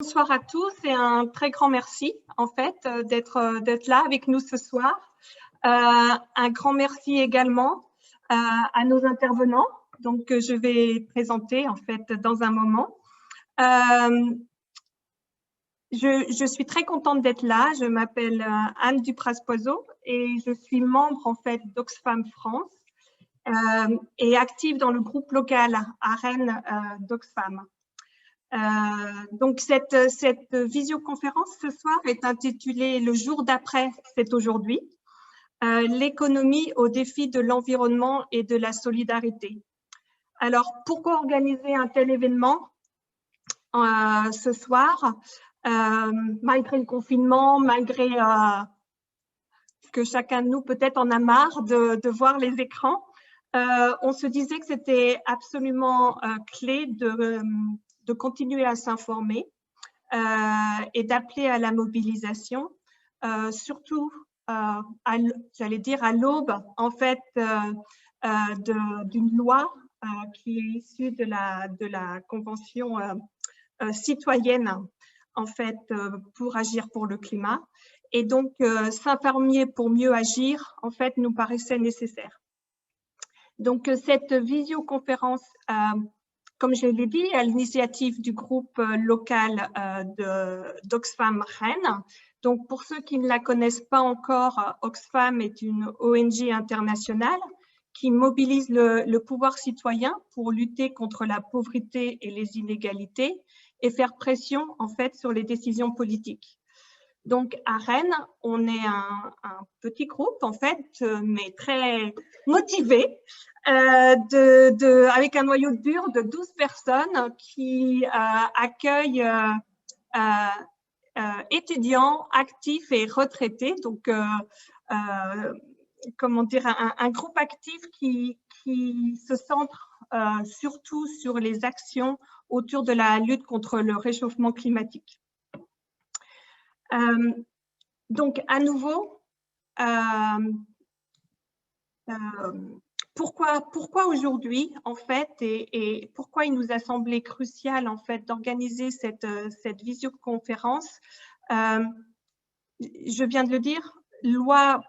Bonsoir à tous et un très grand merci en fait d'être là avec nous ce soir. Un grand merci également à nos intervenants, donc que je vais présenter en fait dans un moment. Je suis très contente d'être là. Je m'appelle Anne Dupraz-Poiseau et je suis membre en fait d'Oxfam France et active dans le groupe local à Rennes d'Oxfam. Donc cette visioconférence ce soir est intitulée « Le jour d'après, c'est aujourd'hui », l'économie au défi de l'environnement et de la solidarité. Alors, pourquoi organiser un tel événement ce soir, malgré le confinement, malgré que chacun de nous peut-être en a marre de voir les écrans, on se disait que c'était absolument clé de continuer à s'informer et d'appeler à la mobilisation, surtout, j'allais dire, à l'aube, en fait, d'une loi qui est issue de la Convention citoyenne, en fait, pour agir pour le climat. Et donc, s'informer pour mieux agir, en fait, nous paraissait nécessaire. Donc, cette visioconférence, comme je l'ai dit, à l'initiative du groupe local d'Oxfam Rennes. Donc, pour ceux qui ne la connaissent pas encore, Oxfam est une ONG internationale qui mobilise le pouvoir citoyen pour lutter contre la pauvreté et les inégalités et faire pression, en fait, sur les décisions politiques. Donc, à Rennes, on est un petit groupe, en fait, mais très motivé, avec un noyau dur de 12 personnes qui accueillent étudiants, actifs et retraités. Donc, comment dire, un groupe actif qui se centre surtout sur les actions autour de la lutte contre le réchauffement climatique. Donc, à nouveau, pourquoi aujourd'hui, en fait, et pourquoi il nous a semblé crucial, en fait, d'organiser cette visioconférence. Je viens de le dire, loi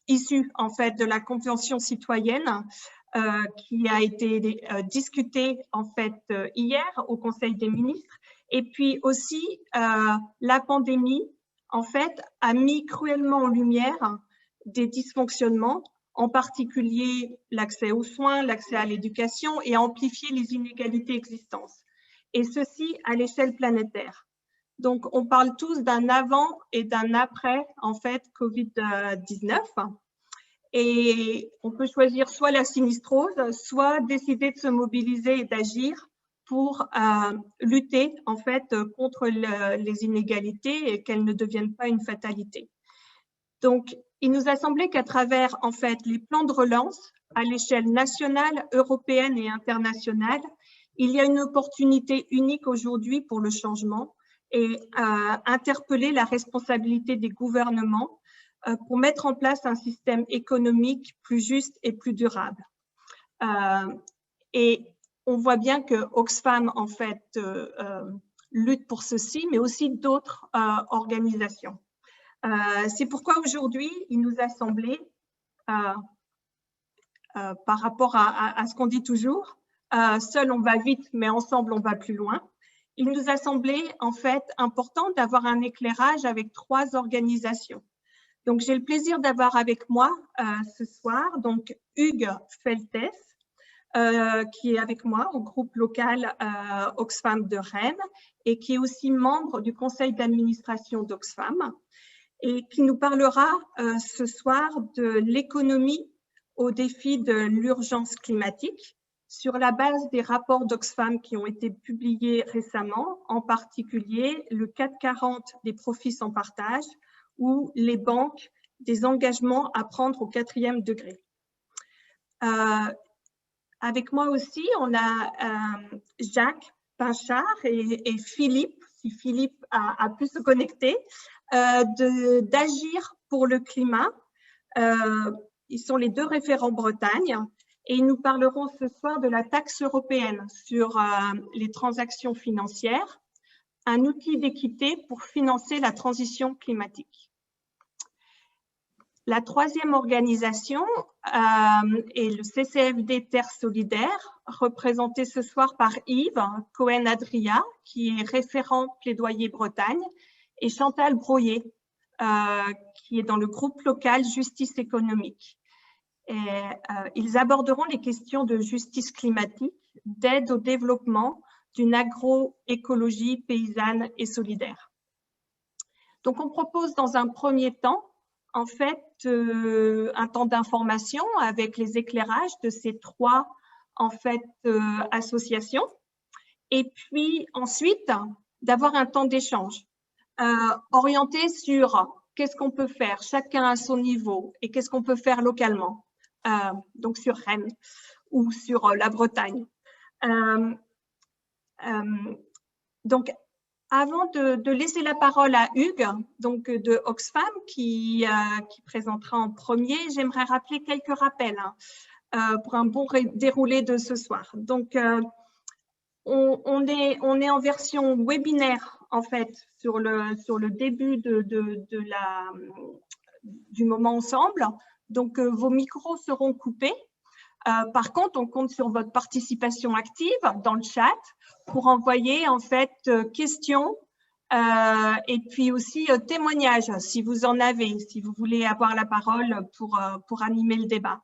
issue, en fait, de la Convention citoyenne qui a été discutée, en fait, hier au Conseil des ministres. Et puis aussi, la pandémie, en fait, a mis cruellement en lumière des dysfonctionnements, en particulier l'accès aux soins, l'accès à l'éducation et amplifier les inégalités existantes. Et ceci à l'échelle planétaire. Donc, on parle tous d'un avant et d'un après, en fait, Covid-19. Et on peut choisir soit la sinistrose, soit décider de se mobiliser et d'agir pour lutter, en fait, contre les inégalités et qu'elles ne deviennent pas une fatalité. Donc, il nous a semblé qu'à travers, en fait, les plans de relance à l'échelle nationale, européenne et internationale, il y a une opportunité unique aujourd'hui pour le changement et interpeller la responsabilité des gouvernements pour mettre en place un système économique plus juste et plus durable. Et on voit bien que Oxfam, en fait, lutte pour ceci, mais aussi d'autres organisations. C'est pourquoi aujourd'hui, il nous a semblé, par rapport à ce qu'on dit toujours, seul on va vite, mais ensemble on va plus loin. Il nous a semblé en fait important d'avoir un éclairage avec 3 organisations. Donc j'ai le plaisir d'avoir avec moi ce soir donc Hugues Feltes, qui est avec moi au groupe local Oxfam de Rennes et qui est aussi membre du conseil d'administration d'Oxfam et qui nous parlera ce soir de l'économie au défi de l'urgence climatique sur la base des rapports d'Oxfam qui ont été publiés récemment, en particulier le 440 des profits sans partage ou les banques des engagements à prendre au 4e degré. Avec moi aussi, on a Jacques Pinchard et Philippe, si Philippe a pu se connecter, d'Agir pour le climat. Ils sont les 2 référents Bretagne et nous parlerons ce soir de la taxe européenne sur les transactions financières, un outil d'équité pour financer la transition climatique. La troisième organisation est le CCFD Terre Solidaire, représenté ce soir par Yves Cohen-Adria, qui est référent plaidoyer Bretagne, et Chantal Broyer, qui est dans le groupe local Justice économique. Et, ils aborderont les questions de justice climatique, d'aide au développement d'une agroécologie paysanne et solidaire. Donc, on propose dans un premier temps, en fait, un temps d'information avec les éclairages de ces trois, en fait, associations. Et puis, ensuite, d'avoir un temps d'échange orienté sur qu'est-ce qu'on peut faire, chacun à son niveau, et qu'est-ce qu'on peut faire localement, donc sur Rennes ou sur la Bretagne. Donc, avant de laisser la parole à Hugues, donc de Oxfam, qui présentera en premier, j'aimerais rappeler quelques rappels pour un bon déroulé de ce soir. Donc, on est en version webinaire, en fait, sur le début du moment ensemble. Donc, vos micros seront coupés. Par contre, on compte sur votre participation active dans le chat pour envoyer en fait questions et puis aussi témoignages si vous en avez, si vous voulez avoir la parole pour animer le débat.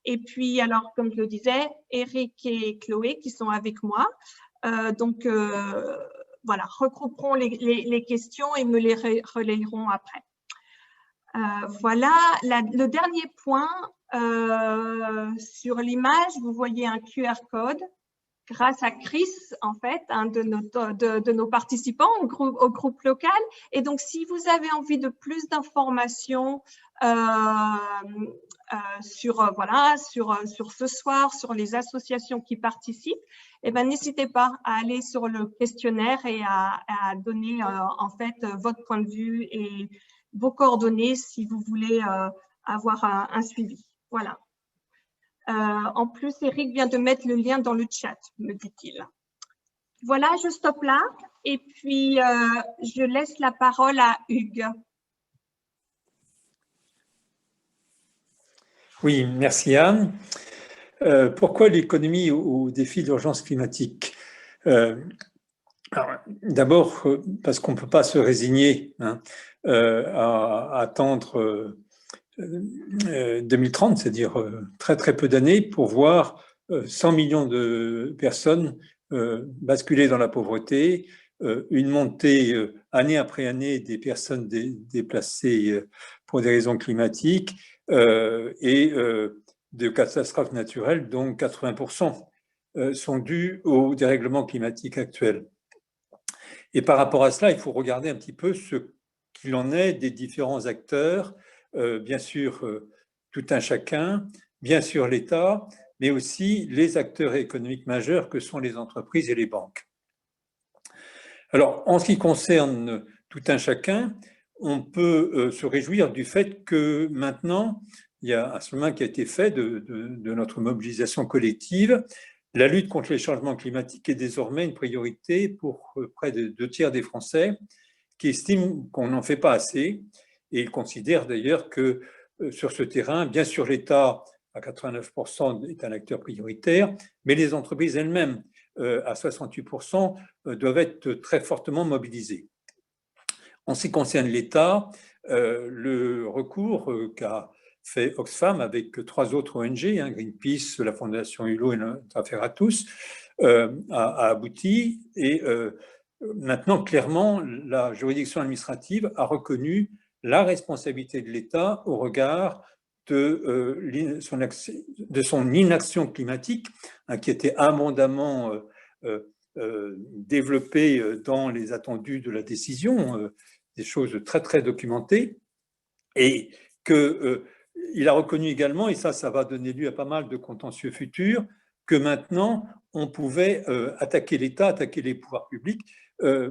Et puis, alors, comme je le disais, Eric et Chloé qui sont avec moi, donc voilà, regrouperont les questions et me les relayeront après. Voilà, le dernier point, sur l'image, vous voyez un QR code grâce à Chris, en fait, un de nos participants au groupe local. Et donc, si vous avez envie de plus d'informations sur ce soir, sur les associations qui participent, eh ben, n'hésitez pas à aller sur le questionnaire et à donner en fait votre point de vue et vos coordonnées si vous voulez avoir un suivi. Voilà. En plus, Eric vient de mettre le lien dans le chat, me dit-il. Voilà, je stoppe là et puis je laisse la parole à Hugues. Oui, merci Anne. Pourquoi l'économie au défi d'urgence climatique? D'abord, parce qu'on ne peut pas se résigner à attendre 2030, c'est-à-dire très très peu d'années, pour voir 100 millions de personnes basculer dans la pauvreté, une montée année après année des personnes déplacées pour des raisons climatiques et de catastrophes naturelles dont 80% sont dues au dérèglement climatique actuel. Et par rapport à cela, il faut regarder un petit peu ce qu'il en est des différents acteurs, bien sûr tout un chacun, bien sûr l'État, mais aussi les acteurs économiques majeurs que sont les entreprises et les banques. Alors, en ce qui concerne tout un chacun, on peut se réjouir du fait que maintenant, il y a un chemin qui a été fait de notre mobilisation collective. La lutte contre les changements climatiques est désormais une priorité pour près de 2 tiers des Français qui estiment qu'on n'en fait pas assez et ils considèrent d'ailleurs que sur ce terrain, bien sûr l'État à 89% est un acteur prioritaire, mais les entreprises elles-mêmes à 68% doivent être très fortement mobilisées. En ce qui concerne l'État, le recours qu'a fait Oxfam avec 3 autres ONG, Greenpeace, la Fondation Hulot et Notre Affaire à tous, a abouti. Et maintenant, clairement, la juridiction administrative a reconnu la responsabilité de l'État au regard de son inaction climatique, qui était abondamment développée dans les attendus de la décision, des choses très, très documentées, et qu'il a reconnu également, et ça va donner lieu à pas mal de contentieux futurs, que maintenant, on pouvait attaquer l'État, attaquer les pouvoirs publics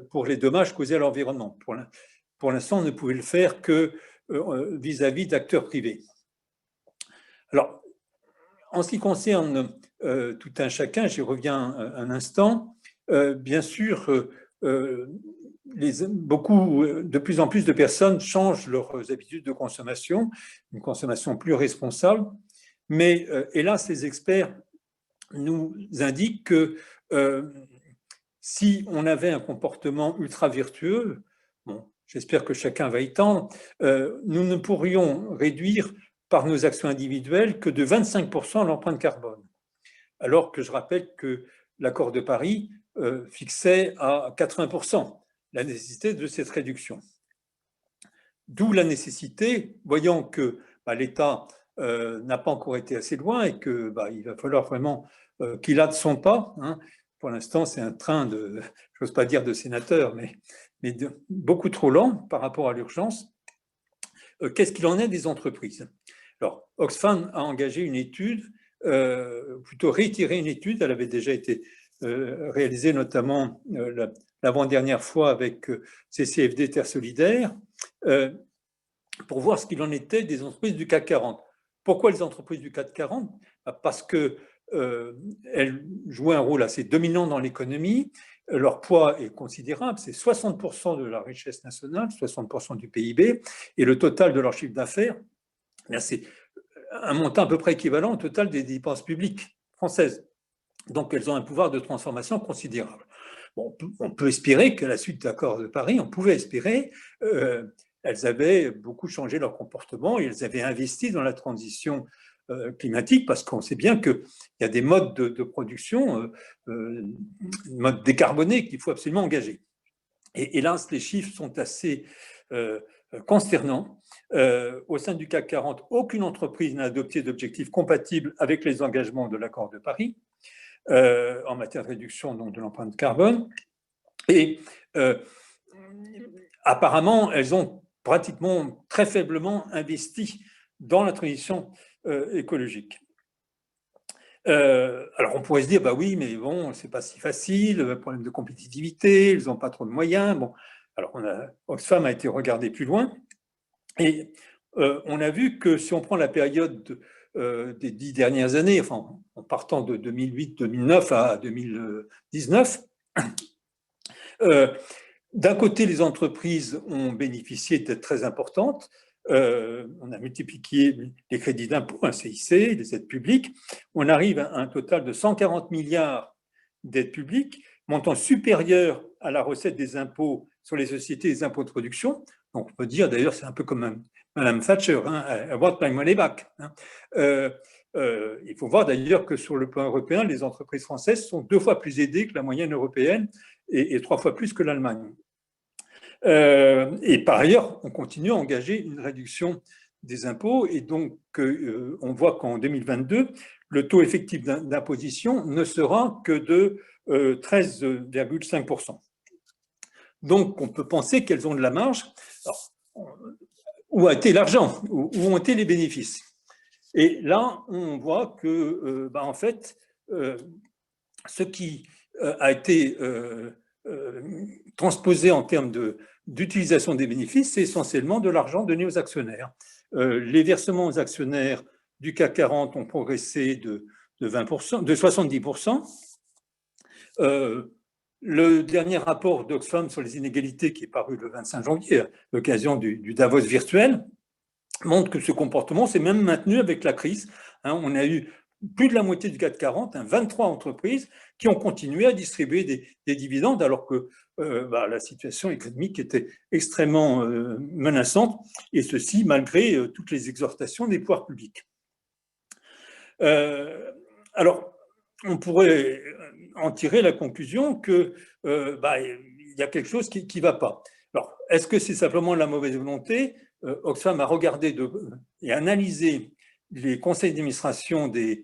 pour les dommages causés à l'environnement. Pour l'instant, on ne pouvait le faire que vis-à-vis d'acteurs privés. Alors, En ce qui concerne tout un chacun, j'y reviens un instant, bien sûr, de plus en plus de personnes changent leurs habitudes de consommation, une consommation plus responsable, mais hélas, les experts nous indiquent que si on avait un comportement ultra vertueux, bon, j'espère que chacun va y tendre, nous ne pourrions réduire par nos actions individuelles que de 25% l'empreinte carbone. Alors que je rappelle que l'accord de Paris fixait à 80% la nécessité de cette réduction. D'où la nécessité, voyant que l'État n'a pas encore été assez loin et qu'il va falloir vraiment qu'il hâte son pas. Hein. Pour l'instant, c'est un train de, j'ose pas dire de sénateur, mais beaucoup trop lent par rapport à l'urgence. Qu'est-ce qu'il en est des entreprises? Alors, Oxfam a engagé une étude, plutôt réitéré une étude, elle avait déjà été réalisée notamment l'avant-dernière fois avec CCFD Terre Solidaire, pour voir ce qu'il en était des entreprises du CAC 40. Pourquoi les entreprises du CAC 40? Parce qu'elles jouent un rôle assez dominant dans l'économie, leur poids est considérable, c'est 60% de la richesse nationale, 60% du PIB, et le total de leur chiffre d'affaires, c'est un montant à peu près équivalent au total des dépenses publiques françaises. Donc, elles ont un pouvoir de transformation considérable. Bon, on peut espérer qu'à la suite de l'accord de Paris, on pouvait espérer, elles avaient beaucoup changé leur comportement et elles avaient investi dans la transition climatique, parce qu'on sait bien qu'il y a des modes de production, modes décarbonés qu'il faut absolument engager. Et hélas, les chiffres sont assez consternants. Au sein du CAC 40, aucune entreprise n'a adopté d'objectifs compatibles avec les engagements de l'accord de Paris en matière de réduction donc, de l'empreinte carbone. Et apparemment, elles ont pratiquement très faiblement investi dans la transition écologique. Alors on pourrait se dire, bah oui, mais bon, c'est pas si facile, problème de compétitivité, ils n'ont pas trop de moyens. Bon, alors Oxfam a été regardé plus loin et on a vu que si on prend la période des 10 dernières années, enfin en partant de 2008-2009 à 2019, d'un côté, les entreprises ont bénéficié d'aides très importantes. On a multiplié les crédits d'impôt, un CIC, les aides publiques. On arrive à un total de 140 milliards d'aides publiques, montant supérieur à la recette des impôts sur les sociétés et les impôts de production. Donc, on peut dire, d'ailleurs, c'est un peu comme Mme Thatcher, hein, I want my money back. Hein. Il faut voir d'ailleurs que sur le plan européen, les entreprises françaises sont 2 fois plus aidées que la moyenne européenne et 3 fois plus que l'Allemagne. Et par ailleurs, on continue à engager une réduction des impôts et donc on voit qu'en 2022, le taux effectif d'imposition ne sera que de 13,5%. Donc on peut penser qu'elles ont de la marge. Alors, où a été l'argent? Où ont été les bénéfices? Et là, on voit que, en fait, ce qui a été transposé en termes d'utilisation des bénéfices, c'est essentiellement de l'argent donné aux actionnaires. Les versements aux actionnaires du CAC 40 ont progressé de 20%, de 70%. Le dernier rapport d'Oxfam sur les inégalités, qui est paru le 25 janvier, à l'occasion du Davos virtuel, montre que ce comportement s'est même maintenu avec la crise. On a eu plus de la moitié du CAC 40, 23 entreprises qui ont continué à distribuer des dividendes alors que la situation économique était extrêmement menaçante, et ceci malgré toutes les exhortations des pouvoirs publics. Alors, on pourrait en tirer la conclusion qu'il y a quelque chose qui ne va pas. Alors, est-ce que c'est simplement la mauvaise volonté? Oxfam a regardé et analysé les conseils d'administration des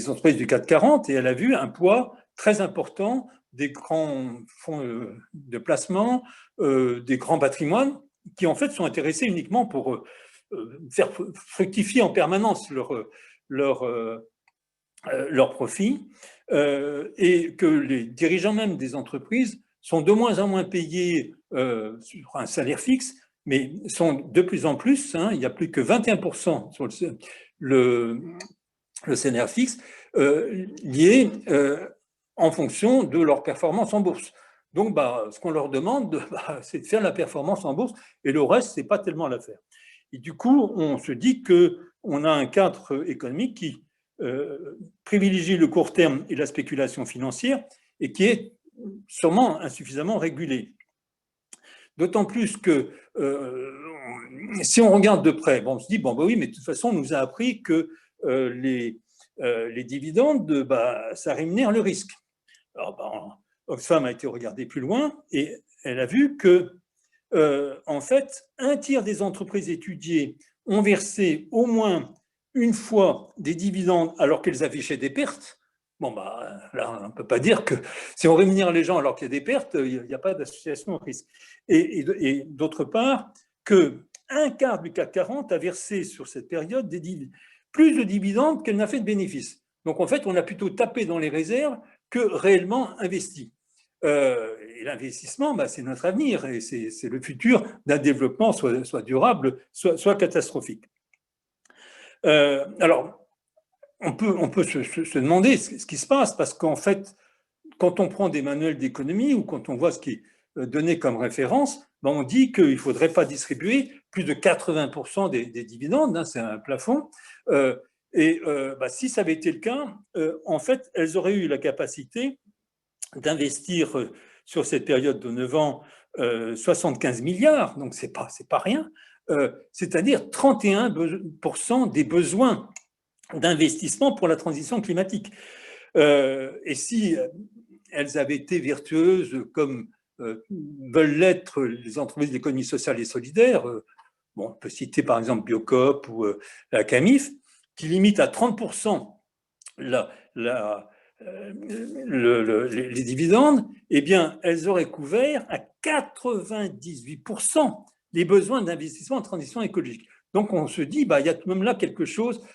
entreprises du CAC 40 et elle a vu un poids très important des grands fonds de placement, des grands patrimoines qui en fait sont intéressés uniquement pour faire fructifier en permanence leur profit, et que les dirigeants même des entreprises sont de moins en moins payés sur un salaire fixe, mais sont de plus en plus, il n'y a plus que 21% sur le CNR fixe, liés en fonction de leur performance en bourse. Donc, ce qu'on leur demande, c'est de faire la performance en bourse, et le reste, ce n'est pas tellement l'affaire. Et du coup, on se dit qu'on a un cadre économique qui privilégie le court terme et la spéculation financière, et qui est sûrement insuffisamment régulé. D'autant plus que si on regarde de près, on se dit, oui, mais de toute façon, on nous a appris que les dividendes, ça rémunère le risque. Alors, Oxfam a été regardée plus loin et elle a vu que, en fait, un tiers des entreprises étudiées ont versé au moins une fois des dividendes alors qu'elles affichaient des pertes. Là, on ne peut pas dire que si on rémunère les gens alors qu'il y a des pertes, il n'y a pas d'association au risque. Et d'autre part, qu'un quart du CAC 40 a versé sur cette période plus de dividendes qu'elle n'a fait de bénéfices. Donc, en fait, on a plutôt tapé dans les réserves que réellement investi. Et l'investissement, c'est notre avenir et c'est le futur d'un développement soit durable, soit catastrophique. Alors, on peut se demander ce qui se passe, parce qu'en fait, quand on prend des manuels d'économie ou quand on voit ce qui est donné comme référence, on dit qu'il ne faudrait pas distribuer plus de 80% des dividendes, c'est un plafond. Si ça avait été le cas, en fait, elles auraient eu la capacité d'investir sur cette période de 9 ans 75 milliards, donc c'est pas rien, c'est-à-dire 31% des besoins d'investissement pour la transition climatique. Et si elles avaient été vertueuses comme veulent l'être les entreprises d'économie sociale et solidaire, on peut citer par exemple Biocop ou la Camif, qui limite à 30% les dividendes, eh bien, elles auraient couvert à 98% les besoins d'investissement en transition écologique. Donc, on se dit, il y a tout de même là quelque chose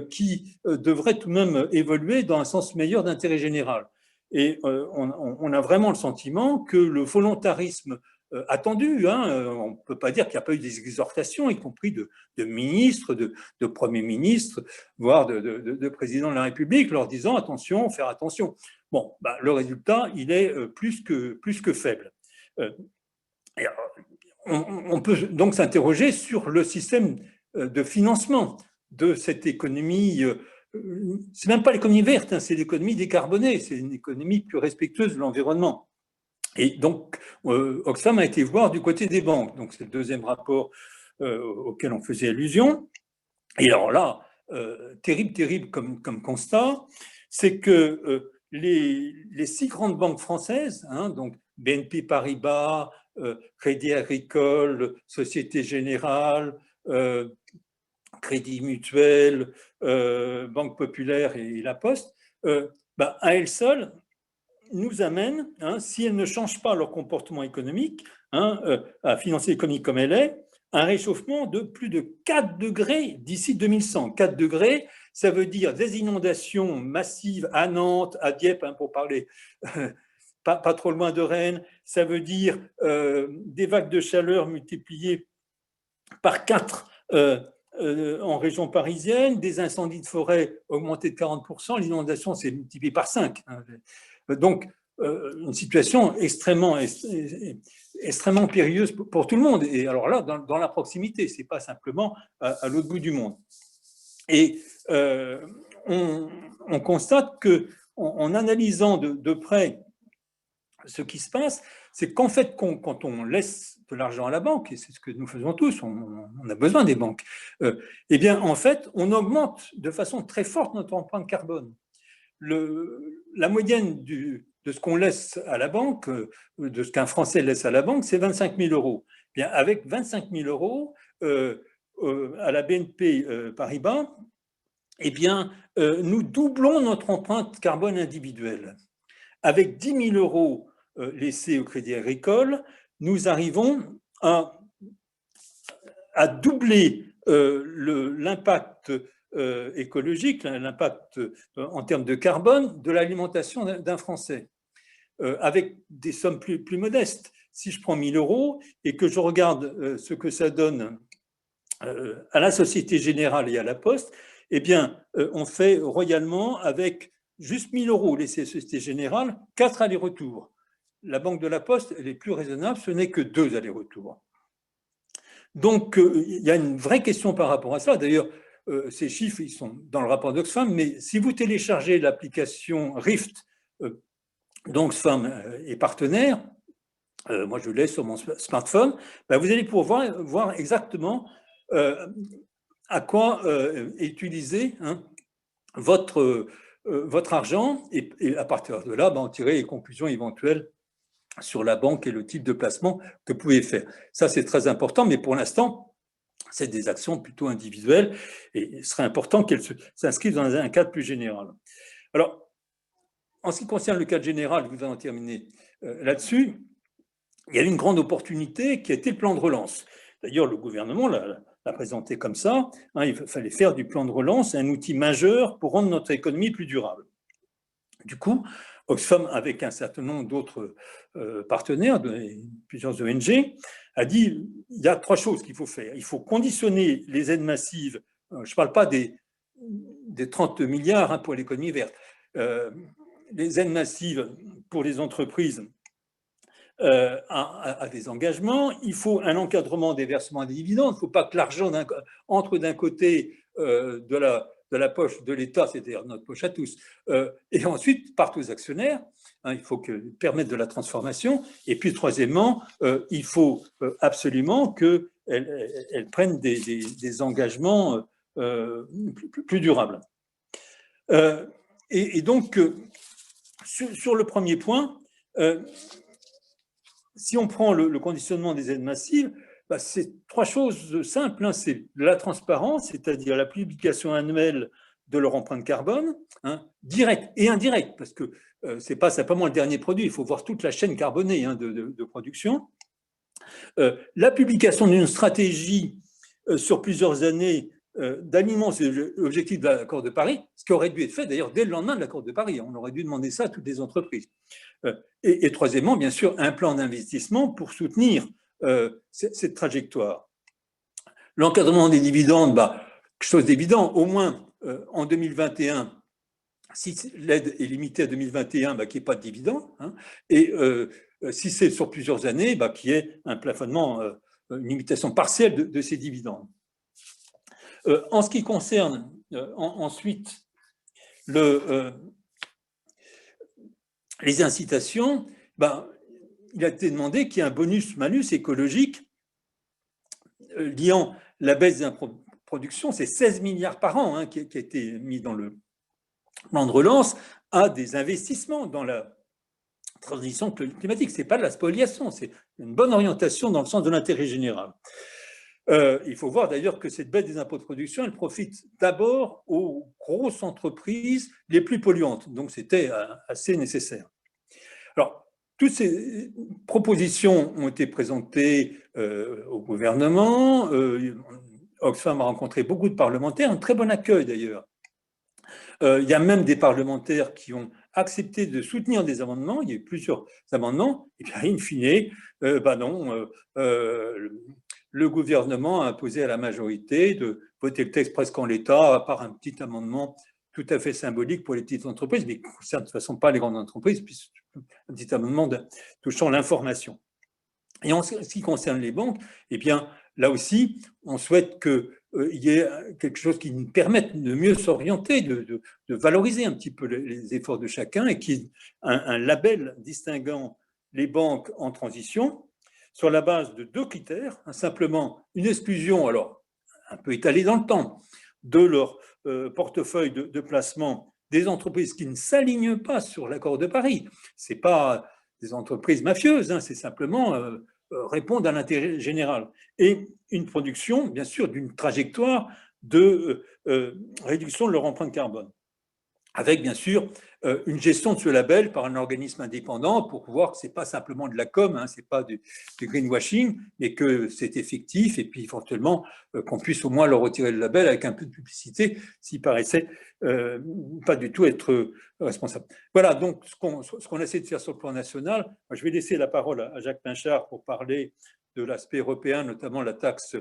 qui devrait tout de même évoluer dans un sens meilleur d'intérêt général. Et on a vraiment le sentiment que le volontarisme attendu, on ne peut pas dire qu'il n'y a pas eu des exhortations, y compris de ministres, de premiers ministres, voire de présidents de la République, leur disant attention, faire attention. Le résultat, il est plus que faible. On peut donc s'interroger sur le système de financement de cette économie. C'est même pas l'économie verte, c'est l'économie décarbonée, c'est une économie plus respectueuse de l'environnement. Et donc, Oxfam a été voir du côté des banques. Donc, c'est le deuxième rapport auquel on faisait allusion. Et alors là, terrible comme constat, c'est que les 6 grandes banques françaises, donc BNP Paribas, Crédit Agricole, Société Générale, Crédit Mutuel, Banque Populaire et La Poste, à elles seules, nous amènent, si elles ne changent pas leur comportement économique, à financer l'économie comme elle est, un réchauffement de plus de 4 degrés d'ici 2100. 4 degrés, ça veut dire des inondations massives à Nantes, à Dieppe, pour parler pas trop loin de Rennes. Ça veut dire des vagues de chaleur multipliées par 4 en région parisienne, des incendies de forêt augmentés de 40%, l'inondation s'est multipliée par 5. Donc, une situation extrêmement périlleuse pour tout le monde. Et alors là, dans la proximité, ce n'est pas simplement à l'autre bout du monde. Et on constate qu'en analysant de près ce qui se passe, c'est qu'en fait, quand on laisse de l'argent à la banque, et c'est ce que nous faisons tous, on a besoin des banques, eh bien, en fait, on augmente de façon très forte notre empreinte carbone. La moyenne de ce qu'on laisse à la banque, de ce qu'un Français laisse à la banque, c'est 25 000 €. Bien, avec 25 000 € à la BNP Paribas, eh bien, nous doublons notre empreinte carbone individuelle. Avec 10 000 € laissés au Crédit Agricole, nous arrivons à doubler l'impact écologique, l'impact en termes de carbone de l'alimentation d'un Français, avec des sommes plus modestes. Si je prends 1 000 € et que je regarde ce que ça donne à la Société Générale et à la Poste, eh bien, on fait royalement avec juste 1 000 € laissés à Société Générale, 4 allers-retours. La Banque de la Poste, elle est plus raisonnable, ce n'est que 2 allers-retours. Donc, il y a une vraie question par rapport à ça. D'ailleurs, ces chiffres, ils sont dans le rapport d'Oxfam, mais si vous téléchargez l'application Rift, d'Oxfam et partenaires, moi je l'ai sur mon smartphone, ben vous allez pouvoir voir exactement à quoi est utilisé votre argent, et à partir de là, ben, en tirer les conclusions éventuelles sur la banque et le type de placement que vous pouvez faire. Ça, c'est très important, mais pour l'instant, c'est des actions plutôt individuelles et il serait important qu'elles s'inscrivent dans un cadre plus général. Alors, en ce qui concerne le cadre général, je vous en terminer là-dessus, il y a une grande opportunité qui a été le plan de relance. D'ailleurs, le gouvernement l'a présenté comme ça. Il fallait faire du plan de relance un outil majeur pour rendre notre économie plus durable. Du coup, Oxfam, avec un certain nombre d'autres partenaires, plusieurs ONG, a dit il y a 3 choses qu'il faut faire. Il faut conditionner les aides massives, je ne parle pas des 30 milliards pour l'économie verte, les aides massives pour les entreprises à des engagements. Il faut un encadrement des versements des dividendes. Il ne faut pas que l'argent entre d'un côté de la poche de l'État, c'est-à-dire notre poche à tous, et ensuite parte aux actionnaires. Il faut permettre de la transformation. Et puis, troisièmement, il faut absolument qu'elles prennent des engagements plus durables. Et donc, sur le premier point, si on prend le conditionnement des aides massives, c'est 3 choses simples. C'est la transparence, c'est-à-dire la publication annuelle de leur empreinte carbone, directe et indirecte, parce que ce n'est pas simplement le dernier produit, il faut voir toute la chaîne carbonée de production. La publication d'une stratégie sur plusieurs années d'alignement sur l'objectif de l'accord de Paris, ce qui aurait dû être fait d'ailleurs dès le lendemain de l'accord de Paris. On aurait dû demander ça à toutes les entreprises. Et troisièmement, bien sûr, un plan d'investissement pour soutenir cette trajectoire. L'encadrement des dividendes, quelque chose d'évident, au moins en 2021, si l'aide est limitée à 2021, qu'il n'y ait pas de dividendes, et si c'est sur plusieurs années, qu'il y ait un plafonnement, une limitation partielle de ces dividendes. En ce qui concerne ensuite les incitations, il a été demandé qu'il y ait un bonus-malus écologique liant la baisse de production, c'est 16 milliards par an qui a été mis dans le plan de relance, à des investissements dans la transition climatique. Ce n'est pas de la spoliation, c'est une bonne orientation dans le sens de l'intérêt général. Il faut voir d'ailleurs que cette baisse des impôts de production, elle profite d'abord aux grosses entreprises les plus polluantes. Donc, c'était assez nécessaire. Alors, toutes ces propositions ont été présentées au gouvernement. Oxfam a rencontré beaucoup de parlementaires, un très bon accueil d'ailleurs. Il y a même des parlementaires qui ont accepté de soutenir des amendements. Il y a eu plusieurs amendements. Et bien, in fine, non. Le gouvernement a imposé à la majorité de voter le texte presque en l'état, à part un petit amendement tout à fait symbolique pour les petites entreprises, mais qui ne concerne de toute façon pas les grandes entreprises, puisque un petit amendement touchant l'information. Et en ce qui concerne les banques, eh bien, là aussi, on souhaite qu'il y ait quelque chose qui nous permette de mieux s'orienter, de valoriser un petit peu les efforts de chacun, et qu'il y ait un label distinguant les banques en transition, sur la base de 2 critères, simplement une exclusion, alors un peu étalée dans le temps, de leur portefeuille de placement des entreprises qui ne s'alignent pas sur l'accord de Paris. Ce n'est pas des entreprises mafieuses, c'est simplement répondre à l'intérêt général. Et une production, bien sûr, d'une trajectoire de réduction de leur empreinte carbone, avec bien sûr une gestion de ce label par un organisme indépendant pour voir que ce n'est pas simplement de la com, ce n'est pas du greenwashing, mais que c'est effectif, et puis éventuellement qu'on puisse au moins leur retirer le label avec un peu de publicité s'il paraissait pas du tout être responsable. Voilà donc ce qu'on essaie de faire sur le plan national. Je vais laisser la parole à Jacques Pinchard pour parler de l'aspect européen, notamment la taxe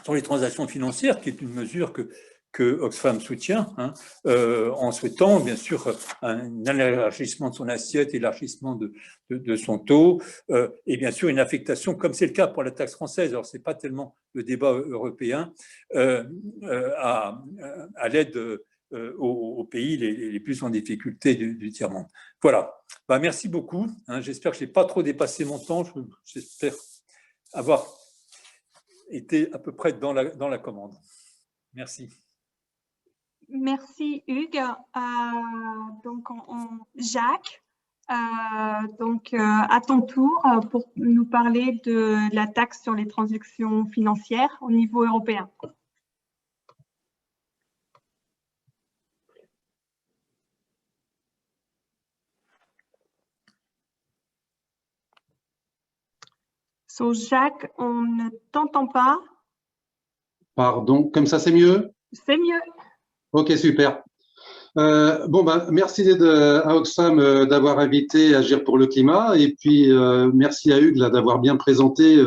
sur les transactions financières, qui est une mesure que que Oxfam soutient, en souhaitant bien sûr un élargissement de son assiette, élargissement de son taux, et bien sûr une affectation, comme c'est le cas pour la taxe française, alors ce n'est pas tellement le débat européen, à l'aide aux pays les plus en difficulté du tiers-monde. Voilà. Merci beaucoup. J'espère que je n'ai pas trop dépassé mon temps. J'espère avoir été à peu près dans la commande. Merci. Merci Hugues. Donc Jacques, à ton tour pour nous parler de la taxe sur les transactions financières au niveau européen. Jacques, on ne t'entend pas. Pardon, comme ça c'est mieux? C'est mieux. Ok, super. Merci à Oxfam d'avoir invité Agir pour le climat et puis merci à Hugues d'avoir bien présenté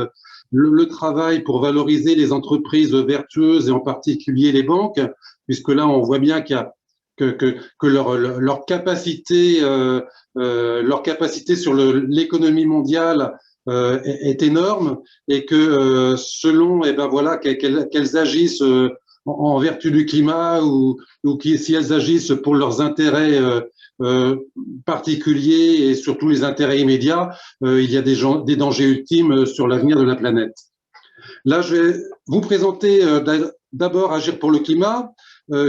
le travail pour valoriser les entreprises vertueuses et en particulier les banques, puisque là on voit bien qu'il y a que leur capacité sur l'économie mondiale est énorme et que selon qu'elles agissent en vertu du climat ou si elles agissent pour leurs intérêts particuliers et surtout les intérêts immédiats, il y a des dangers ultimes sur l'avenir de la planète. Là, je vais vous présenter d'abord Agir pour le climat,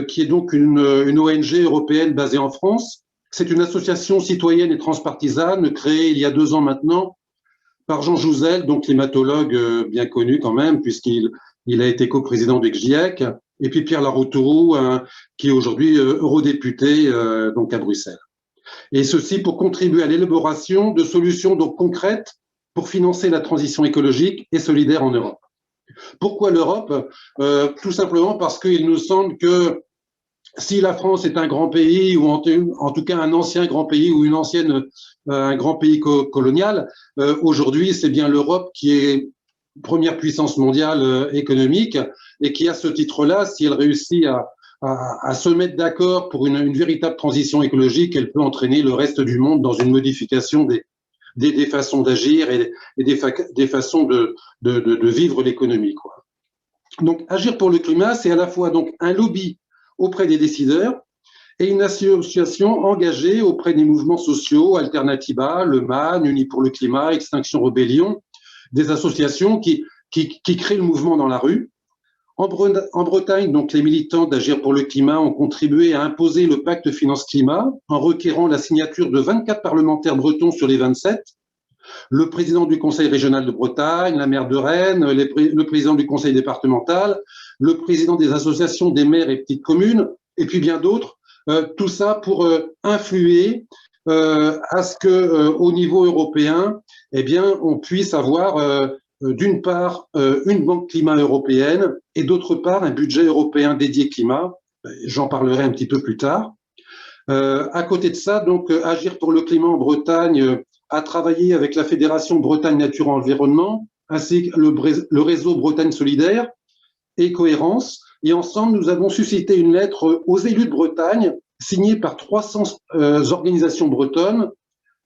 qui est donc une ONG européenne basée en France. C'est une association citoyenne et transpartisane créée il y a 2 ans maintenant par Jean Jouzel, donc climatologue bien connu quand même, puisqu'il a été coprésident du GIEC, et puis Pierre Laroutourou, qui est aujourd'hui eurodéputé donc à Bruxelles. Et ceci pour contribuer à l'élaboration de solutions donc concrètes pour financer la transition écologique et solidaire en Europe. Pourquoi l'Europe? Tout simplement parce qu'il nous semble que si la France est un grand pays, ou en tout cas un ancien grand pays ou un grand pays colonial, aujourd'hui c'est bien l'Europe qui est première puissance mondiale économique et qui, à ce titre-là, si elle réussit à se mettre d'accord pour une véritable transition écologique, elle peut entraîner le reste du monde dans une modification des façons d'agir et des façons de vivre l'économie, quoi. Donc, Agir pour le climat, c'est à la fois donc un lobby auprès des décideurs et une association engagée auprès des mouvements sociaux, Alternativa, Le MAN, Unis pour le climat, Extinction Rebellion, des associations qui créent le mouvement dans la rue. En Bretagne, donc, les militants d'Agir pour le climat ont contribué à imposer le pacte finance-climat en requérant la signature de 24 parlementaires bretons sur les 27, le président du conseil régional de Bretagne, la maire de Rennes, le président du conseil départemental, le président des associations des maires et petites communes, et puis bien d'autres, tout ça pour influer à ce que, au niveau européen, eh bien, on puisse avoir d'une part une banque climat européenne et d'autre part un budget européen dédié climat. J'en parlerai un petit peu plus tard. À côté de ça, donc, Agir pour le climat en Bretagne a travaillé avec la Fédération Bretagne Nature Environnement ainsi que le réseau Bretagne Solidaire et Cohérence. Et ensemble, nous avons suscité une lettre aux élus de Bretagne signée par 300 organisations bretonnes,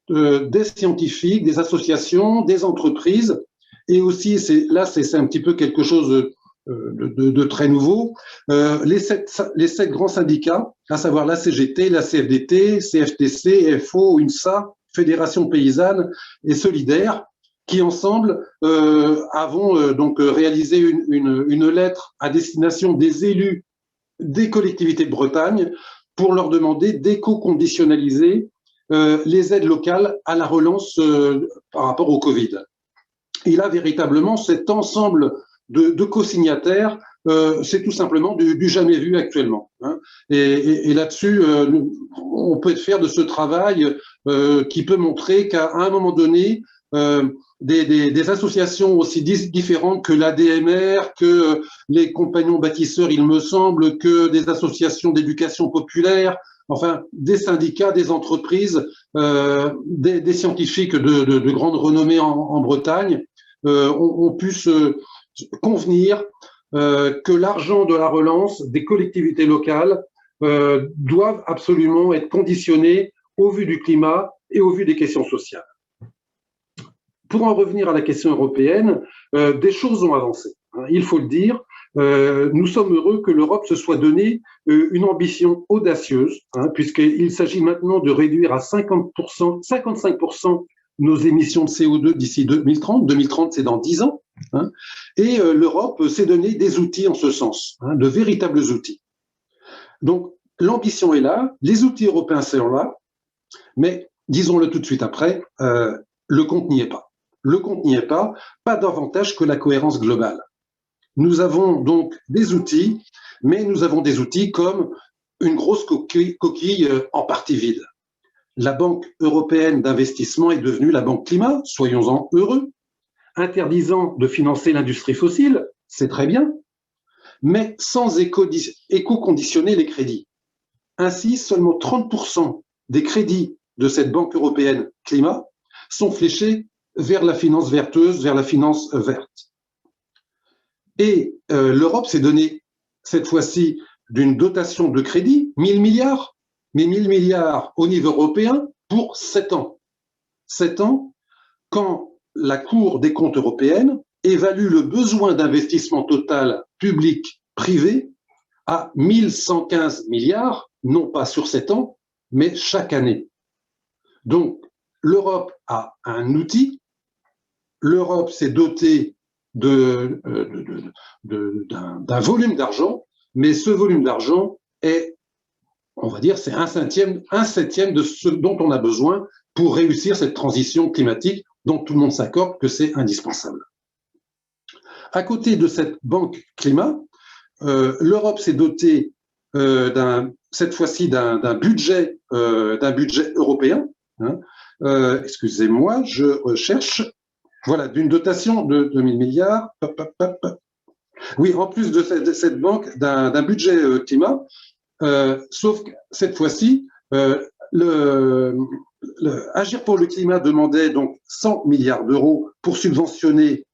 des scientifiques, des associations, des entreprises. Et aussi, c'est un petit peu quelque chose de très nouveau, les sept grands syndicats, à savoir la CGT, la CFDT, CFTC, FO, UNSA, Fédération paysanne et solidaire, qui ensemble avons donc réalisé une lettre à destination des élus des collectivités de Bretagne pour leur demander d'éco-conditionnaliser les aides locales à la relance par rapport au Covid. Et là, véritablement, cet ensemble de co-signataires, c'est tout simplement du jamais vu actuellement. Hein. Et là-dessus, on peut faire de ce travail qui peut montrer qu'à un moment donné, des associations aussi différentes que l'ADMR, que les compagnons bâtisseurs, il me semble, que des associations d'éducation populaire, enfin des syndicats, des entreprises, des scientifiques de grande renommée en Bretagne, ont pu se convenir que l'argent de la relance des collectivités locales doivent absolument être conditionnés au vu du climat et au vu des questions sociales. Pour en revenir à la question européenne, des choses ont avancé, hein, il faut le dire. Nous sommes heureux que l'Europe se soit donné une ambition audacieuse, hein, puisqu'il s'agit maintenant de réduire à 55% nos émissions de CO2 d'ici 2030. 2030, c'est dans 10 ans. Hein, et l'Europe s'est donné des outils en ce sens, hein, de véritables outils. Donc, l'ambition est là, les outils européens sont là, mais disons-le tout de suite après, le compte n'y est pas. Le compte n'y est pas davantage que la cohérence globale. Nous avons donc des outils, mais nous avons des outils comme une grosse coquille en partie vide. La Banque européenne d'investissement est devenue la Banque Climat, soyons-en heureux, interdisant de financer l'industrie fossile, c'est très bien, mais sans éco-conditionner les crédits. Ainsi, seulement 30% des crédits de cette Banque européenne Climat sont fléchés vers la finance vertueuse, vers la finance verte. Et l'Europe s'est donné cette fois-ci d'une dotation de crédit, 1000 milliards, mais 1000 milliards au niveau européen pour 7 ans. 7 ans, quand la Cour des comptes européenne évalue le besoin d'investissement total public-privé à 1115 milliards, non pas sur 7 ans, mais chaque année. Donc, l'Europe a un outil, l'Europe s'est dotée d'un volume d'argent, mais ce volume d'argent est, on va dire, c'est un septième de ce dont on a besoin pour réussir cette transition climatique dont tout le monde s'accorde que c'est indispensable. À côté de cette banque climat, l'Europe s'est dotée cette fois-ci d'un budget européen. Hein. Excusez-moi, je recherche. Voilà, d'une dotation de 1000 milliards. Oui, en plus de cette banque, d'un budget climat, sauf que cette fois-ci, Agir pour le climat demandait donc 100 milliards d'euros pour subventionner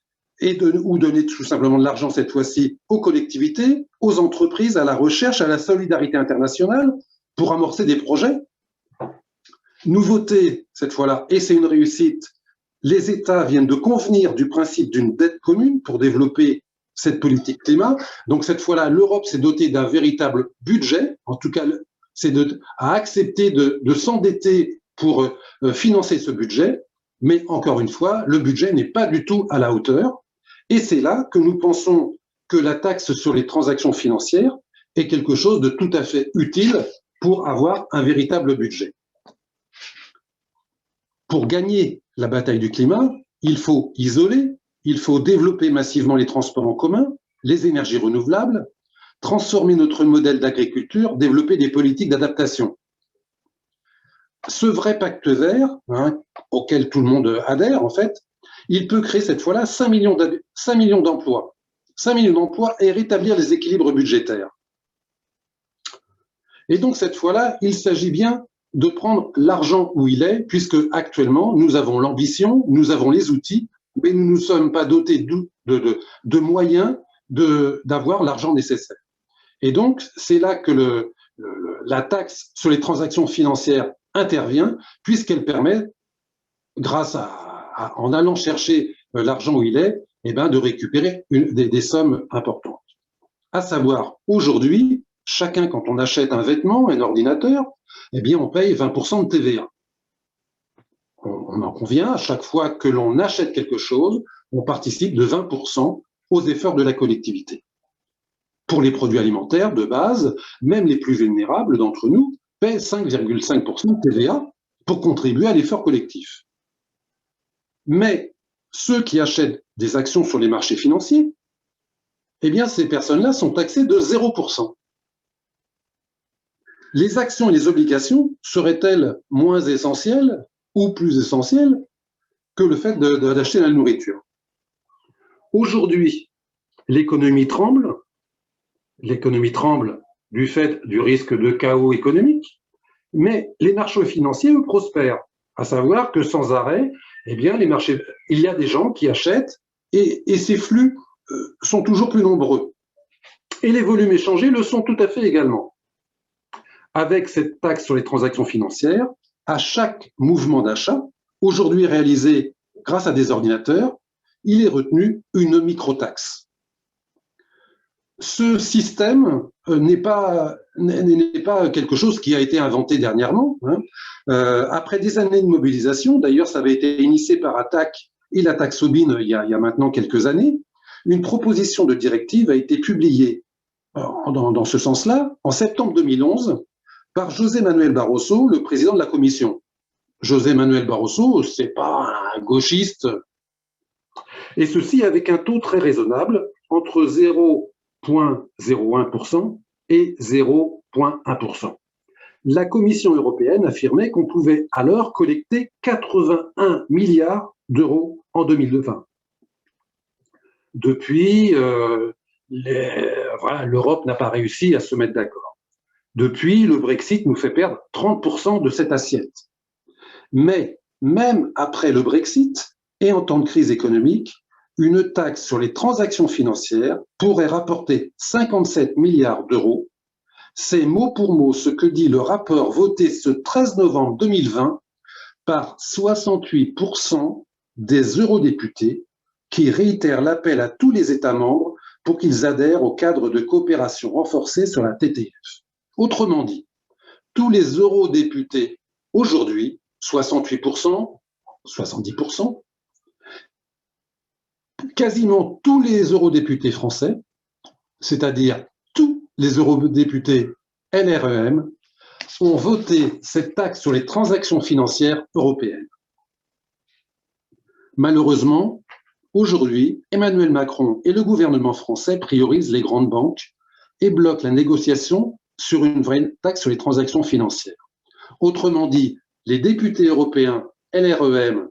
ou donner tout simplement de l'argent cette fois-ci aux collectivités, aux entreprises, à la recherche, à la solidarité internationale pour amorcer des projets. Nouveauté cette fois-là, et c'est une réussite, les États viennent de convenir du principe d'une dette commune pour développer cette politique climat. Donc cette fois-là, l'Europe s'est dotée d'un véritable budget, en tout cas, a accepté de s'endetter pour financer ce budget, mais encore une fois, le budget n'est pas du tout à la hauteur. Et c'est là que nous pensons que la taxe sur les transactions financières est quelque chose de tout à fait utile pour avoir un véritable budget. Pour gagner la bataille du climat, il faut isoler, il faut développer massivement les transports en commun, les énergies renouvelables, transformer notre modèle d'agriculture, développer des politiques d'adaptation. Ce vrai pacte vert, auquel tout le monde adhère en fait, il peut créer cette fois-là 5 millions d'emplois. 5 millions d'emplois et rétablir les équilibres budgétaires. Et donc cette fois-là, il s'agit bien de prendre l'argent où il est, puisque actuellement, nous avons l'ambition, nous avons les outils, mais nous ne nous sommes pas dotés de moyens d'avoir l'argent nécessaire. Et donc, c'est là que la taxe sur les transactions financières intervient, puisqu'elle permet, grâce en allant chercher l'argent où il est, de récupérer des sommes importantes. À savoir, aujourd'hui, chacun, quand on achète un vêtement, un ordinateur, on paye 20% de TVA. On en convient, à chaque fois que l'on achète quelque chose, on participe de 20% aux efforts de la collectivité. Pour les produits alimentaires de base, même les plus vulnérables d'entre nous paient 5,5% de TVA pour contribuer à l'effort collectif. Mais ceux qui achètent des actions sur les marchés financiers, ces personnes-là sont taxées de 0%. Les actions et les obligations seraient-elles moins essentielles ou plus essentielles que le fait d'acheter la nourriture? Aujourd'hui, l'économie tremble du fait du risque de chaos économique, mais les marchés financiers, eux, prospèrent. À savoir que sans arrêt, il y a des gens qui achètent et ces flux sont toujours plus nombreux. Et les volumes échangés le sont tout à fait également. Avec cette taxe sur les transactions financières, à chaque mouvement d'achat, aujourd'hui réalisé grâce à des ordinateurs, il est retenu une microtaxe. Ce système n'est pas quelque chose qui a été inventé dernièrement. Après des années de mobilisation, d'ailleurs ça avait été initié par ATTAC et la taxe Tobin il y a maintenant quelques années, une proposition de directive a été publiée dans ce sens-là en septembre 2011 par José Manuel Barroso, le président de la Commission. José Manuel Barroso, c'est pas un gauchiste, et ceci avec un taux très raisonnable entre 0,01% et 0,1%. La Commission européenne affirmait qu'on pouvait alors collecter 81 milliards d'euros en 2020. Depuis, l'Europe n'a pas réussi à se mettre d'accord. Depuis, le Brexit nous fait perdre 30% de cette assiette. Mais même après le Brexit et en temps de crise économique, une taxe sur les transactions financières pourrait rapporter 57 milliards d'euros. C'est mot pour mot ce que dit le rapport voté ce 13 novembre 2020 par 68% des eurodéputés qui réitèrent l'appel à tous les États membres pour qu'ils adhèrent au cadre de coopération renforcée sur la TTF. Autrement dit, tous les eurodéputés aujourd'hui, 68%, 70%, quasiment tous les eurodéputés français, c'est-à-dire tous les eurodéputés LREM, ont voté cette taxe sur les transactions financières européennes. Malheureusement, aujourd'hui, Emmanuel Macron et le gouvernement français priorisent les grandes banques et bloquent la négociation sur une vraie taxe sur les transactions financières. Autrement dit, les députés européens LREM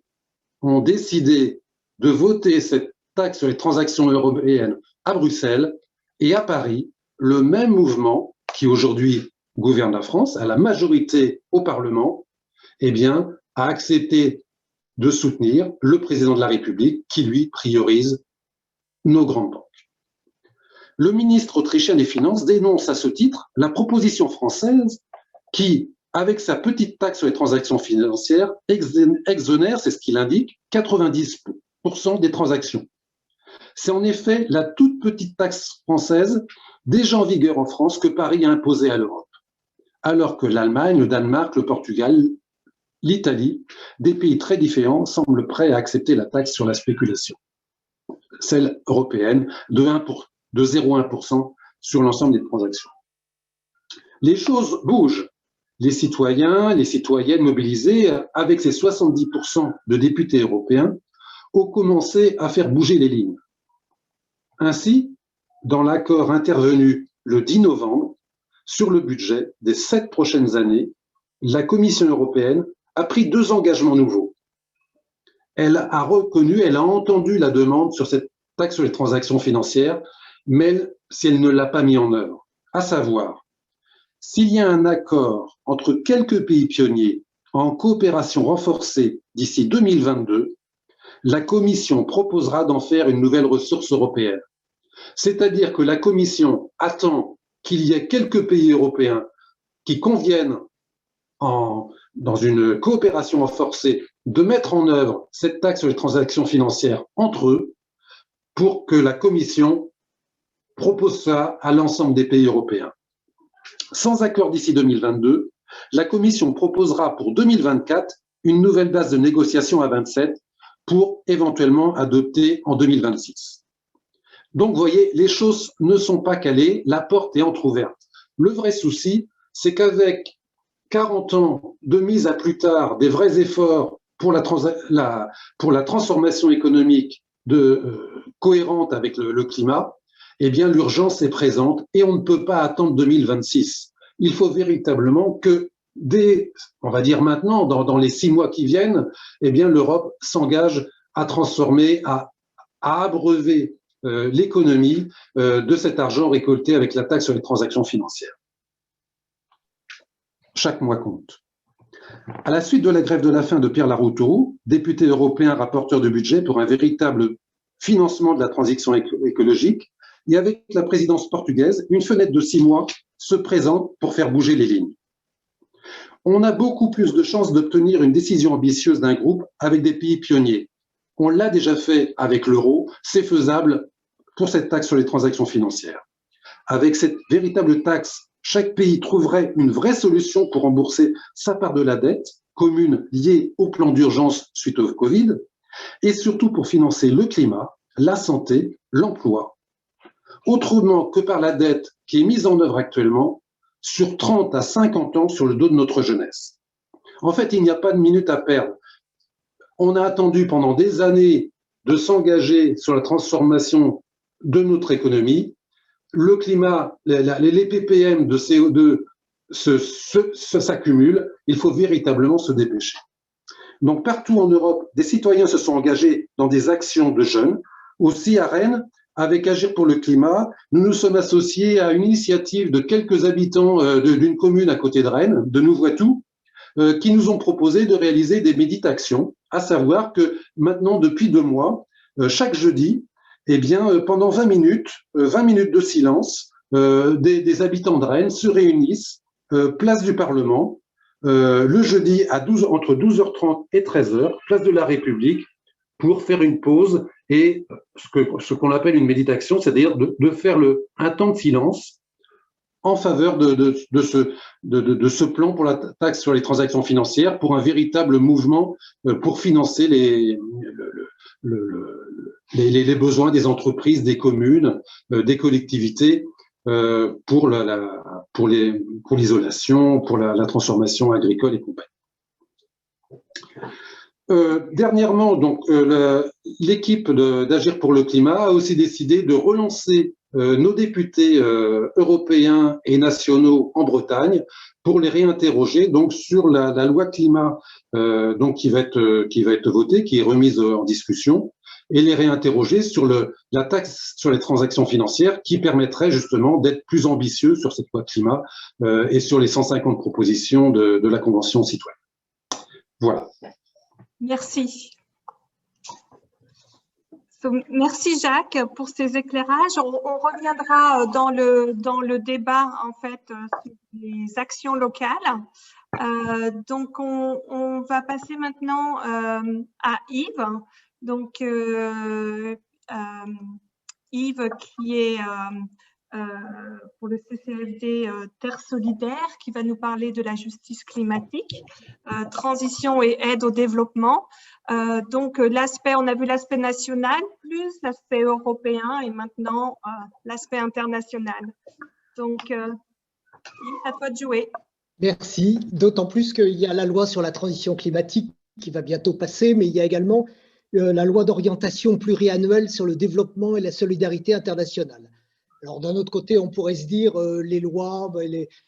ont décidé de voter cette taxe sur les transactions européennes à Bruxelles, et à Paris, le même mouvement qui aujourd'hui gouverne la France, à la majorité au Parlement, eh bien, a accepté de soutenir le président de la République qui, lui, priorise nos grandes banques. Le ministre autrichien des Finances dénonce à ce titre la proposition française qui, avec sa petite taxe sur les transactions financières, exonère, c'est ce qu'il indique, 90% des transactions. C'est en effet la toute petite taxe française déjà en vigueur en France que Paris a imposée à l'Europe, alors que l'Allemagne, le Danemark, le Portugal, l'Italie, des pays très différents, semblent prêts à accepter la taxe sur la spéculation, celle européenne de 0,1% sur l'ensemble des transactions. Les choses bougent. Les citoyens, les citoyennes mobilisés, avec ces 70% de députés européens, ont commencé à faire bouger les lignes. Ainsi, dans l'accord intervenu le 10 novembre sur le budget des 7 prochaines années, la Commission européenne a pris 2 engagements nouveaux. Elle a reconnu, elle a entendu la demande sur cette taxe sur les transactions financières, mais si elle ne l'a pas mis en œuvre, à savoir, s'il y a un accord entre quelques pays pionniers en coopération renforcée d'ici 2022, la Commission proposera d'en faire une nouvelle ressource européenne. C'est-à-dire que la Commission attend qu'il y ait quelques pays européens qui conviennent dans une coopération renforcée de mettre en œuvre cette taxe sur les transactions financières entre eux pour que la Commission propose ça à l'ensemble des pays européens. Sans accord d'ici 2022, la Commission proposera pour 2024 une nouvelle base de négociation à 27 pour éventuellement adopter en 2026. Donc, vous voyez, les choses ne sont pas calées, la porte est entrouverte. Le vrai souci, c'est qu'avec 40 ans de mise à plus tard des vrais efforts pour la transformation économique cohérente avec le climat, eh bien, l'urgence est présente et on ne peut pas attendre 2026. Il faut véritablement que dès, on va dire maintenant, dans les 6 mois qui viennent, eh bien, l'Europe s'engage à transformer, à abreuver l'économie de cet argent récolté avec la taxe sur les transactions financières. Chaque mois compte. À la suite de la grève de la faim de Pierre Larrouturou, député européen rapporteur du budget pour un véritable financement de la transition écologique, Et avec la présidence portugaise, une fenêtre de 6 mois se présente pour faire bouger les lignes. On a beaucoup plus de chances d'obtenir une décision ambitieuse d'un groupe avec des pays pionniers. On l'a déjà fait avec l'euro, c'est faisable pour cette taxe sur les transactions financières. Avec cette véritable taxe, chaque pays trouverait une vraie solution pour rembourser sa part de la dette commune liée au plan d'urgence suite au Covid et surtout pour financer le climat, la santé, l'emploi, autrement que par la dette qui est mise en œuvre actuellement sur 30 à 50 ans sur le dos de notre jeunesse. En fait, il n'y a pas de minute à perdre. On a attendu pendant des années de s'engager sur la transformation de notre économie. Le climat, les ppm de CO2 s'accumulent. Il faut véritablement se dépêcher. Donc, partout en Europe, des citoyens se sont engagés dans des actions de jeunes. Aussi à Rennes, avec Agir pour le climat, nous nous sommes associés à une initiative de quelques habitants d'une commune à côté de Rennes, de Nouveautou, qui nous ont proposé de réaliser des méditations, à savoir que maintenant, depuis 2 mois, chaque jeudi, eh bien, pendant 20 minutes de silence, des habitants de Rennes se réunissent, place du Parlement, le jeudi entre 12h30 et 13h, place de la République, pour faire une pause et ce qu'on appelle une méditation, c'est-à-dire de faire un temps de silence en faveur de ce plan pour la taxe sur les transactions financières, pour un véritable mouvement pour financer les besoins des entreprises, des communes, des collectivités pour l'isolation, pour la transformation agricole et compagnie. Dernièrement, donc, l'équipe d'Agir pour le climat a aussi décidé de relancer nos députés européens et nationaux en Bretagne pour les réinterroger donc sur la loi climat donc qui va être votée, qui est remise en discussion, et les réinterroger sur la taxe sur les transactions financières qui permettrait justement d'être plus ambitieux sur cette loi climat et sur les 150 propositions de la Convention citoyenne. Voilà. Merci. Merci Jacques pour ces éclairages. On reviendra dans le débat en fait sur les actions locales. Donc on va passer maintenant à Yves. Donc Yves qui est pour le CCFD Terre Solidaire, qui va nous parler de la justice climatique, transition et aide au développement. Donc l'aspect, on a vu l'aspect national, plus l'aspect européen et maintenant l'aspect international. Donc à toi de jouer. Merci, d'autant plus qu'il y a la loi sur la transition climatique qui va bientôt passer, mais il y a également la loi d'orientation pluriannuelle sur le développement et la solidarité internationale. Alors d'un autre côté, on pourrait se dire les lois,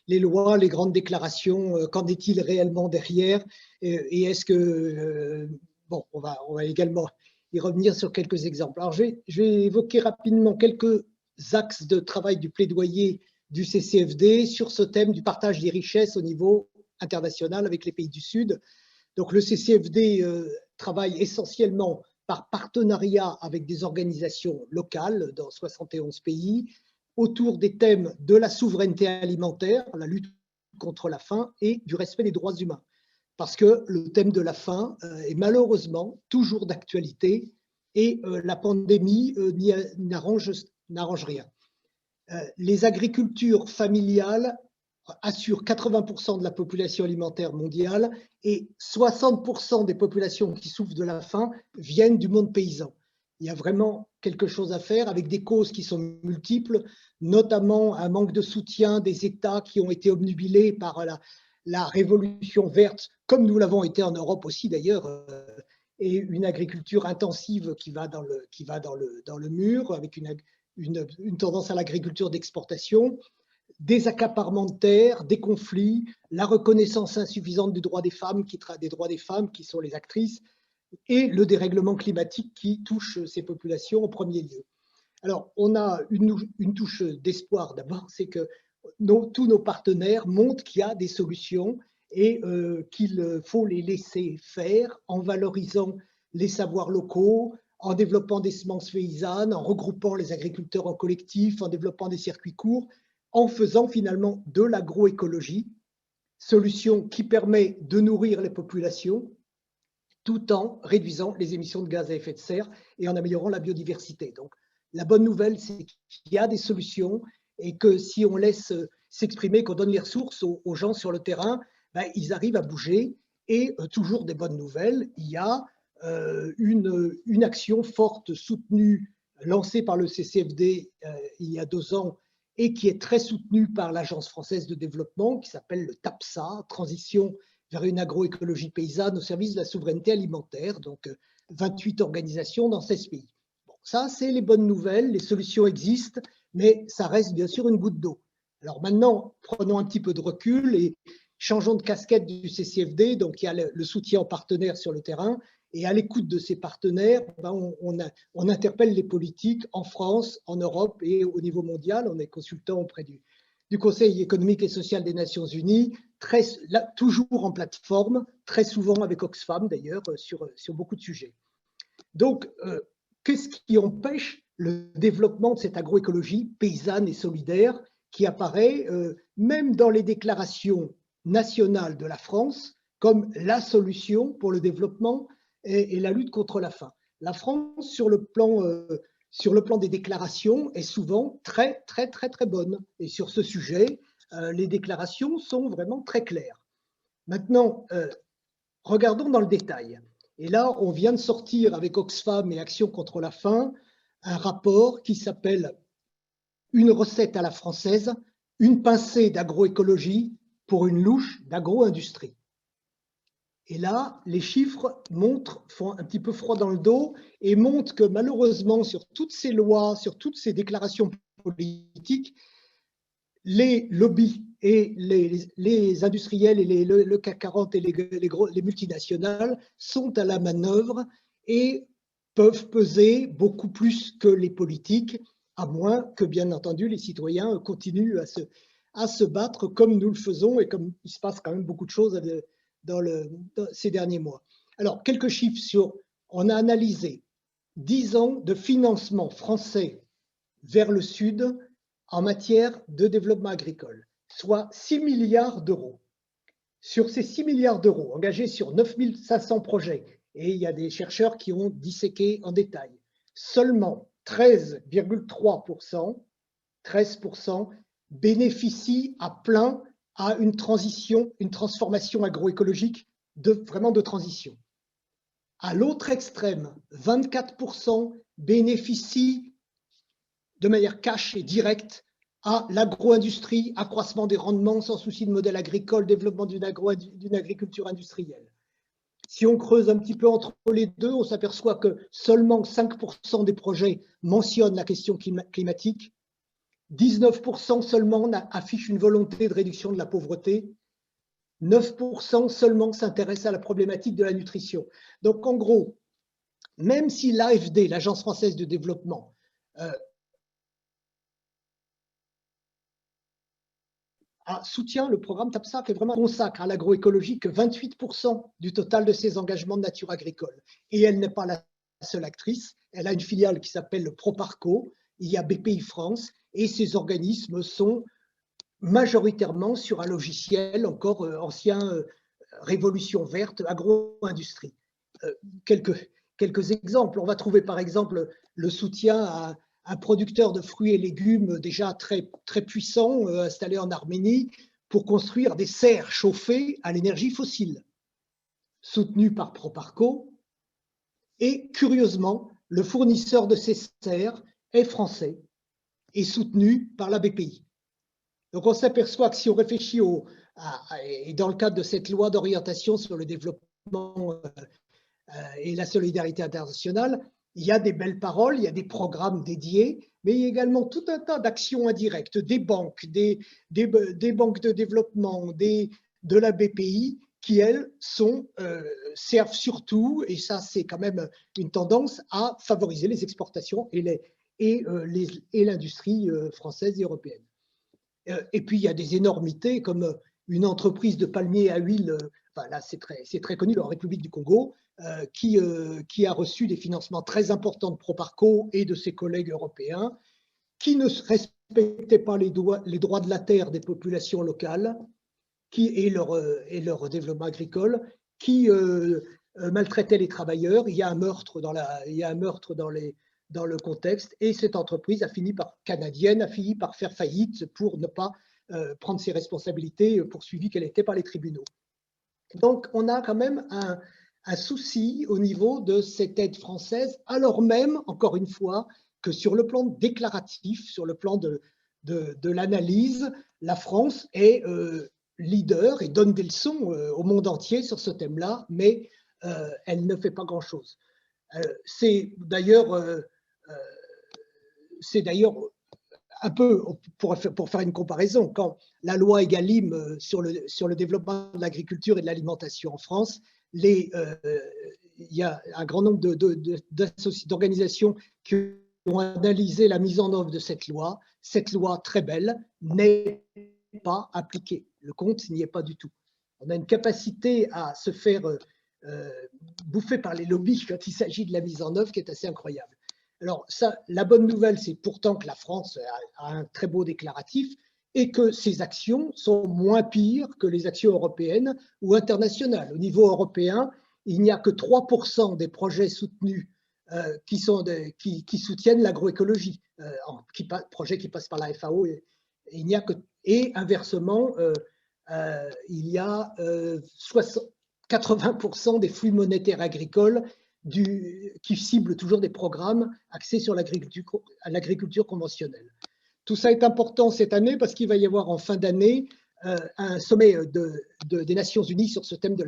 les grandes déclarations, qu'en est-il réellement derrière? Et est-ce que bon, on va également y revenir sur quelques exemples. Alors je vais évoquer rapidement quelques axes de travail du plaidoyer du CCFD sur ce thème du partage des richesses au niveau international avec les pays du Sud. Donc le CCFD travaille essentiellement par partenariat avec des organisations locales dans 71 pays, autour des thèmes de la souveraineté alimentaire, la lutte contre la faim et du respect des droits humains. Parce que le thème de la faim est malheureusement toujours d'actualité et la pandémie n'arrange rien. Les agricultures familiales assurent 80% de la population alimentaire mondiale et 60% des populations qui souffrent de la faim viennent du monde paysan. Il y a vraiment quelque chose à faire avec des causes qui sont multiples, notamment un manque de soutien des États qui ont été obnubilés par la révolution verte, comme nous l'avons été en Europe aussi d'ailleurs, et une agriculture intensive qui va dans le mur, avec une tendance à l'agriculture d'exportation, des accaparements de terres, des conflits, la reconnaissance insuffisante des droits des femmes qui sont les actrices, et le dérèglement climatique qui touche ces populations en premier lieu. Alors, on a une touche d'espoir d'abord, c'est que tous nos partenaires montrent qu'il y a des solutions et qu'il faut les laisser faire en valorisant les savoirs locaux, en développant des semences paysannes, en regroupant les agriculteurs en collectif, en développant des circuits courts, en faisant finalement de l'agroécologie, solution qui permet de nourrir les populations tout en réduisant les émissions de gaz à effet de serre et en améliorant la biodiversité. Donc, la bonne nouvelle, c'est qu'il y a des solutions et que si on laisse s'exprimer, qu'on donne les ressources aux gens sur le terrain, ben, ils arrivent à bouger. Et toujours des bonnes nouvelles, il y a une action forte soutenue, lancée par le CCFD il y a 2 ans et qui est très soutenue par l'Agence française de développement, qui s'appelle le TAPSA, Transition vers une agroécologie paysanne au service de la souveraineté alimentaire, donc 28 organisations dans 16 pays. Bon, ça, c'est les bonnes nouvelles, les solutions existent, mais ça reste bien sûr une goutte d'eau. Alors maintenant, prenons un petit peu de recul et changeons de casquette du CCFD, donc il y a le soutien aux partenaires sur le terrain, et à l'écoute de ces partenaires, ben on interpelle les politiques en France, en Europe et au niveau mondial. On est consultant auprès du Conseil économique et social des Nations Unies, toujours en plateforme, très souvent avec Oxfam d'ailleurs, sur beaucoup de sujets. Donc, qu'est-ce qui empêche le développement de cette agroécologie paysanne et solidaire qui apparaît même dans les déclarations nationales de la France comme la solution pour le développement et la lutte contre la faim? La France, sur le plan des déclarations, est souvent très bonne. Et sur ce sujet, les déclarations sont vraiment très claires. Maintenant, regardons dans le détail. Et là, on vient de sortir avec Oxfam et Action contre la faim un rapport qui s'appelle « Une recette à la française, une pincée d'agroécologie pour une louche d'agro-industrie ». Et là, les chiffres font un petit peu froid dans le dos et montrent que malheureusement, sur toutes ces lois, sur toutes ces déclarations politiques, les lobbies et les industriels et le CAC 40 et les multinationales sont à la manœuvre et peuvent peser beaucoup plus que les politiques, à moins que, bien entendu, les citoyens continuent à se battre comme nous le faisons et comme il se passe quand même beaucoup de choses dans ces derniers mois. Alors, quelques chiffres on a analysé 10 ans de financement français vers le Sud en matière de développement agricole, soit 6 milliards d'euros. Sur ces 6 milliards d'euros engagés sur 9 500 projets, et il y a des chercheurs qui ont disséqué en détail, seulement 13,3%, 13% bénéficient à plein à une transformation agroécologique vraiment de transition. À l'autre extrême, 24% bénéficient de manière cash et directe à l'agro-industrie, accroissement des rendements sans souci de modèle agricole, développement d'une agriculture industrielle. Si on creuse un petit peu entre les deux, on s'aperçoit que seulement 5% des projets mentionnent la question climatique, 19% seulement affichent une volonté de réduction de la pauvreté, 9% seulement s'intéressent à la problématique de la nutrition. Donc en gros, même si l'AFD, l'Agence française de développement, soutient le programme TAPSA, qui vraiment consacre à l'agroécologie que 28% du total de ses engagements de nature agricole. Et elle n'est pas la seule actrice, elle a une filiale qui s'appelle le Proparco, il y a BPI France, et ces organismes sont majoritairement sur un logiciel encore ancien, Révolution verte, agro-industrie. Quelques exemples, on va trouver par exemple le soutien à un producteur de fruits et légumes déjà très puissant, installé en Arménie, pour construire des serres chauffées à l'énergie fossile, soutenu par Proparco. Et curieusement, le fournisseur de ces serres est français et soutenu par la BPI. Donc on s'aperçoit que si on réfléchit et dans le cadre de cette loi d'orientation sur le développement et la solidarité internationale, il y a des belles paroles, il y a des programmes dédiés, mais il y a également tout un tas d'actions indirectes, des banques, des banques de développement, de la BPI, qui, elles, servent surtout, et ça c'est quand même une tendance, à favoriser les exportations et l'industrie française et européenne. Et puis il y a des énormités comme une entreprise de palmiers à huile enfin là c'est très connu, la République du Congo, qui a reçu des financements très importants de Proparco et de ses collègues européens, qui ne respectaient pas les droits de la terre des populations locales et leur développement agricole, qui maltraitaient les travailleurs. Il y a un meurtre dans le contexte, et cette entreprise canadienne a fini par faire faillite pour ne pas prendre ses responsabilités poursuivies qu'elle était par les tribunaux. Donc, on a quand même un souci au niveau de cette aide française, alors même, encore une fois, que sur le plan déclaratif, sur le plan de l'analyse, la France est leader et donne des leçons au monde entier sur ce thème-là, mais elle ne fait pas grand-chose. C'est d'ailleurs un peu, pour faire une comparaison, quand la loi Egalim sur le développement de l'agriculture et de l'alimentation en France, il y a un grand nombre d'organisations qui ont analysé la mise en œuvre de cette loi. Cette loi très belle n'est pas appliquée. Le compte n'y est pas du tout. On a une capacité à se faire bouffer par les lobbies quand il s'agit de la mise en œuvre qui est assez incroyable. Alors, la bonne nouvelle, c'est pourtant que la France a un très beau déclaratif et que ses actions sont moins pires que les actions européennes ou internationales. Au niveau européen, il n'y a que 3% des projets soutenus qui soutiennent l'agroécologie, projets qui passent par la FAO. Et inversement, il y a 80% des flux monétaires agricoles qui ciblent toujours des programmes axés sur l'agriculture conventionnelle. Tout ça est important cette année parce qu'il va y avoir en fin d'année un sommet des Nations Unies sur ce thème de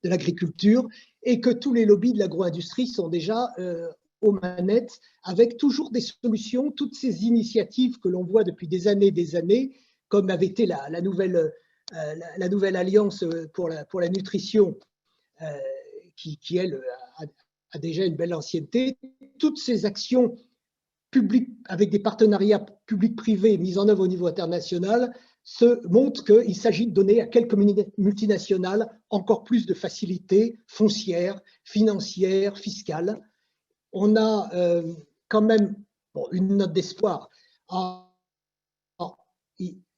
l'agriculture, et que tous les lobbies de l'agro-industrie sont déjà aux manettes avec toujours des solutions, toutes ces initiatives que l'on voit depuis des années, comme avait été la nouvelle alliance pour la nutrition, qui elle, a déjà une belle ancienneté. Toutes ces actions publiques, avec des partenariats publics-privés mis en œuvre au niveau international, se montrent qu'il s'agit de donner à quelques multinationales encore plus de facilités foncières, financières, fiscales. On a quand même une note d'espoir.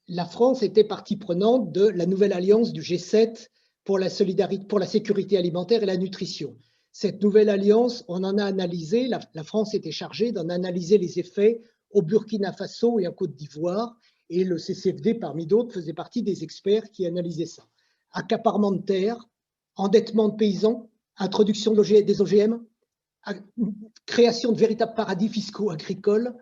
La France était partie prenante de la nouvelle alliance du G7 pour la sécurité alimentaire et la nutrition. Cette nouvelle alliance, on en a analysé, la France était chargée d'en analyser les effets au Burkina Faso et en Côte d'Ivoire, et le CCFD, parmi d'autres, faisait partie des experts qui analysaient ça. Accaparement de terres, endettement de paysans, introduction des OGM, création de véritables paradis fiscaux agricoles.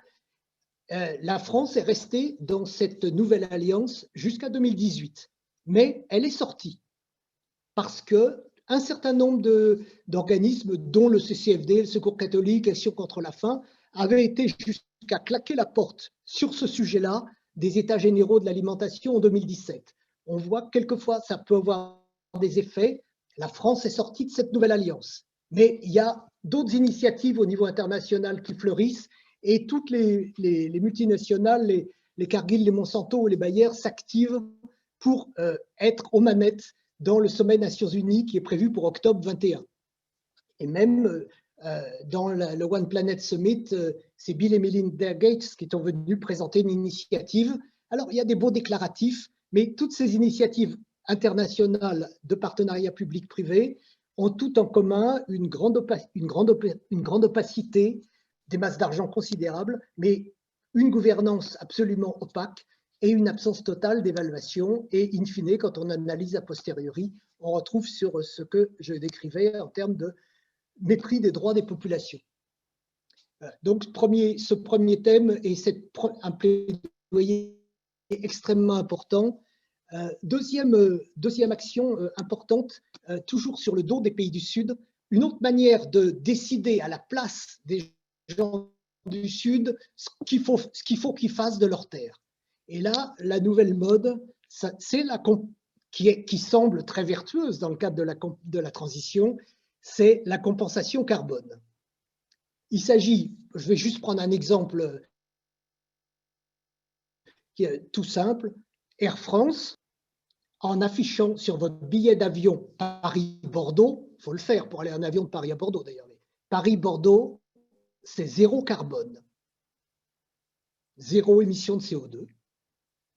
La France est restée dans cette nouvelle alliance jusqu'à 2018, mais elle est sortie parce qu'un certain nombre d'organismes, dont le CCFD, le Secours catholique, Action contre la faim, avaient été jusqu'à claquer la porte sur ce sujet-là des États généraux de l'alimentation en 2017. On voit que quelquefois ça peut avoir des effets. La France est sortie de cette nouvelle alliance, mais il y a d'autres initiatives au niveau international qui fleurissent, et toutes les multinationales, les Cargill, les Monsanto, les Bayer s'activent pour être aux manettes dans le sommet Nations Unies qui est prévu pour octobre 21. Et même dans le One Planet Summit, c'est Bill et Melinda Gates qui sont venus présenter une initiative. Alors, il y a des beaux déclaratifs, mais toutes ces initiatives internationales de partenariat public-privé ont tout en commun une grande opacité, des masses d'argent considérables, mais une gouvernance absolument opaque et une absence totale d'évaluation. Et in fine, quand on analyse a posteriori, on retrouve sur ce que je décrivais en termes de mépris des droits des populations. Donc, ce premier thème et un plaidoyer extrêmement important. Deuxième action importante, toujours sur le dos des pays du Sud, une autre manière de décider à la place des gens du Sud ce qu'il faut qu'ils fassent de leur terre. Et là, la nouvelle mode, qui semble très vertueuse dans le cadre de la transition, c'est la compensation carbone. Il s'agit, je vais juste prendre un exemple qui est tout simple, Air France en affichant sur votre billet d'avion Paris-Bordeaux, il faut le faire pour aller en avion de Paris à Bordeaux d'ailleurs, Paris-Bordeaux, c'est 0 carbone, 0 émission de CO2.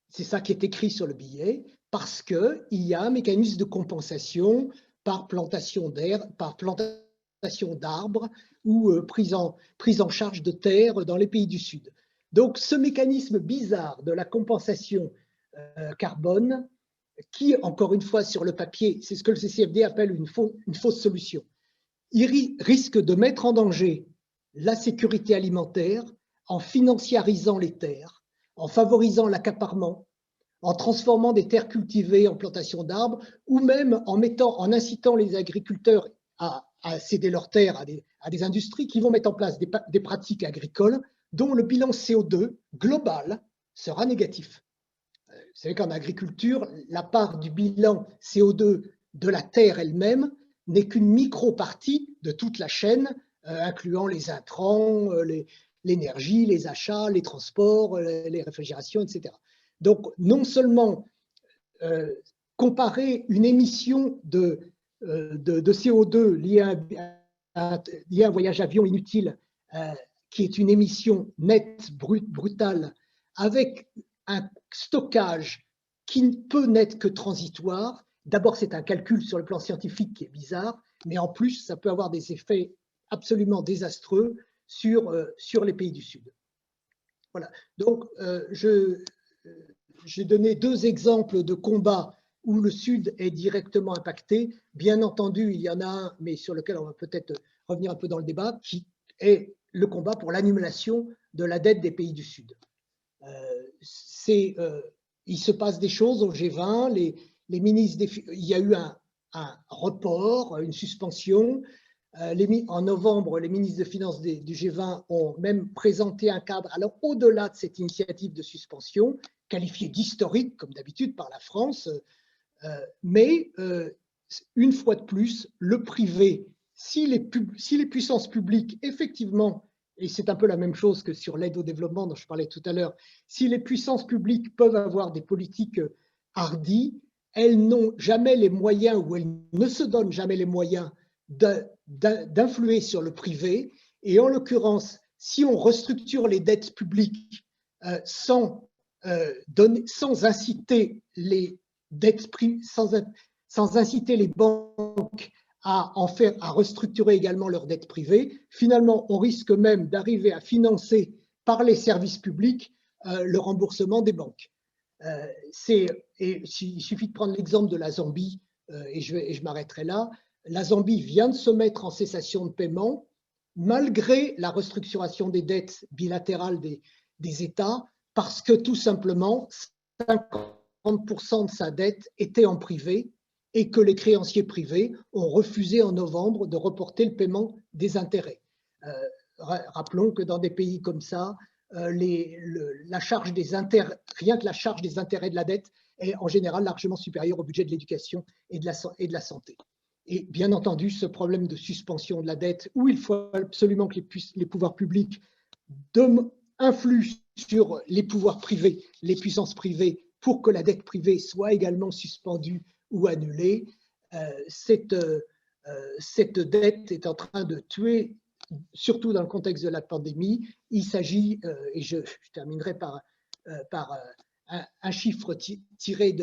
C'est ça qui est écrit sur le billet, parce qu'il y a un mécanisme de compensation par plantation d'arbres ou prise en charge de terre dans les pays du Sud. Donc ce mécanisme bizarre de la compensation carbone, qui encore une fois sur le papier, c'est ce que le CCFD appelle une fausse solution, il risque de mettre en danger la sécurité alimentaire en financiarisant les terres, en favorisant l'accaparement, en transformant des terres cultivées en plantations d'arbres, ou même en incitant les agriculteurs à céder leurs terres à des industries qui vont mettre en place des pratiques agricoles dont le bilan CO2 global sera négatif. Vous savez qu'en agriculture, la part du bilan CO2 de la terre elle-même n'est qu'une micro-partie de toute la chaîne, incluant les intrants, l'énergie, les achats, les transports, les réfrigérations, etc. Donc, non seulement comparer une émission de CO2 liée à un voyage avion inutile, qui est une émission nette, brutale, avec un stockage qui ne peut n'être que transitoire. D'abord, c'est un calcul sur le plan scientifique qui est bizarre, mais en plus, ça peut avoir des effets absolument désastreux sur les pays du Sud. Voilà. Donc, j'ai donné 2 exemples de combats où le Sud est directement impacté. Bien entendu, il y en a un, mais sur lequel on va peut-être revenir un peu dans le débat, qui est le combat pour l'annulation de la dette des pays du Sud. Il se passe des choses au G20, les ministres il y a eu un report, une suspension. En novembre, les ministres des Finances du G20 ont même présenté un cadre, alors au-delà de cette initiative de suspension, qualifiée d'historique, comme d'habitude, par la France, mais une fois de plus, le privé, si les puissances publiques, effectivement, et c'est un peu la même chose que sur l'aide au développement dont je parlais tout à l'heure, si les puissances publiques peuvent avoir des politiques hardies, elles n'ont jamais les moyens, ou elles ne se donnent jamais les moyens d'influer sur le privé. Et en l'occurrence, si on restructure les dettes publiques sans inciter les dettes sans inciter les banques à restructurer également leurs dettes privées, finalement, on risque même d'arriver à financer par les services publics le remboursement des banques. Il suffit de prendre l'exemple de la Zambie, et je m'arrêterai là. La Zambie vient de se mettre en cessation de paiement, malgré la restructuration des dettes bilatérales des États, parce que tout simplement, 50% de sa dette était en privé et que les créanciers privés ont refusé en novembre de reporter le paiement des intérêts. Rappelons que dans des pays comme ça, la charge des intérêts, rien que la charge des intérêts de la dette est en général largement supérieure au budget de l'éducation et de la santé. Et bien entendu, ce problème de suspension de la dette, où il faut absolument que les pouvoirs publics influent sur les pouvoirs privés, les puissances privées, pour que la dette privée soit également suspendue ou annulée, cette dette est en train de tuer, surtout dans le contexte de la pandémie. Il s'agit, et je terminerai par un chiffre tiré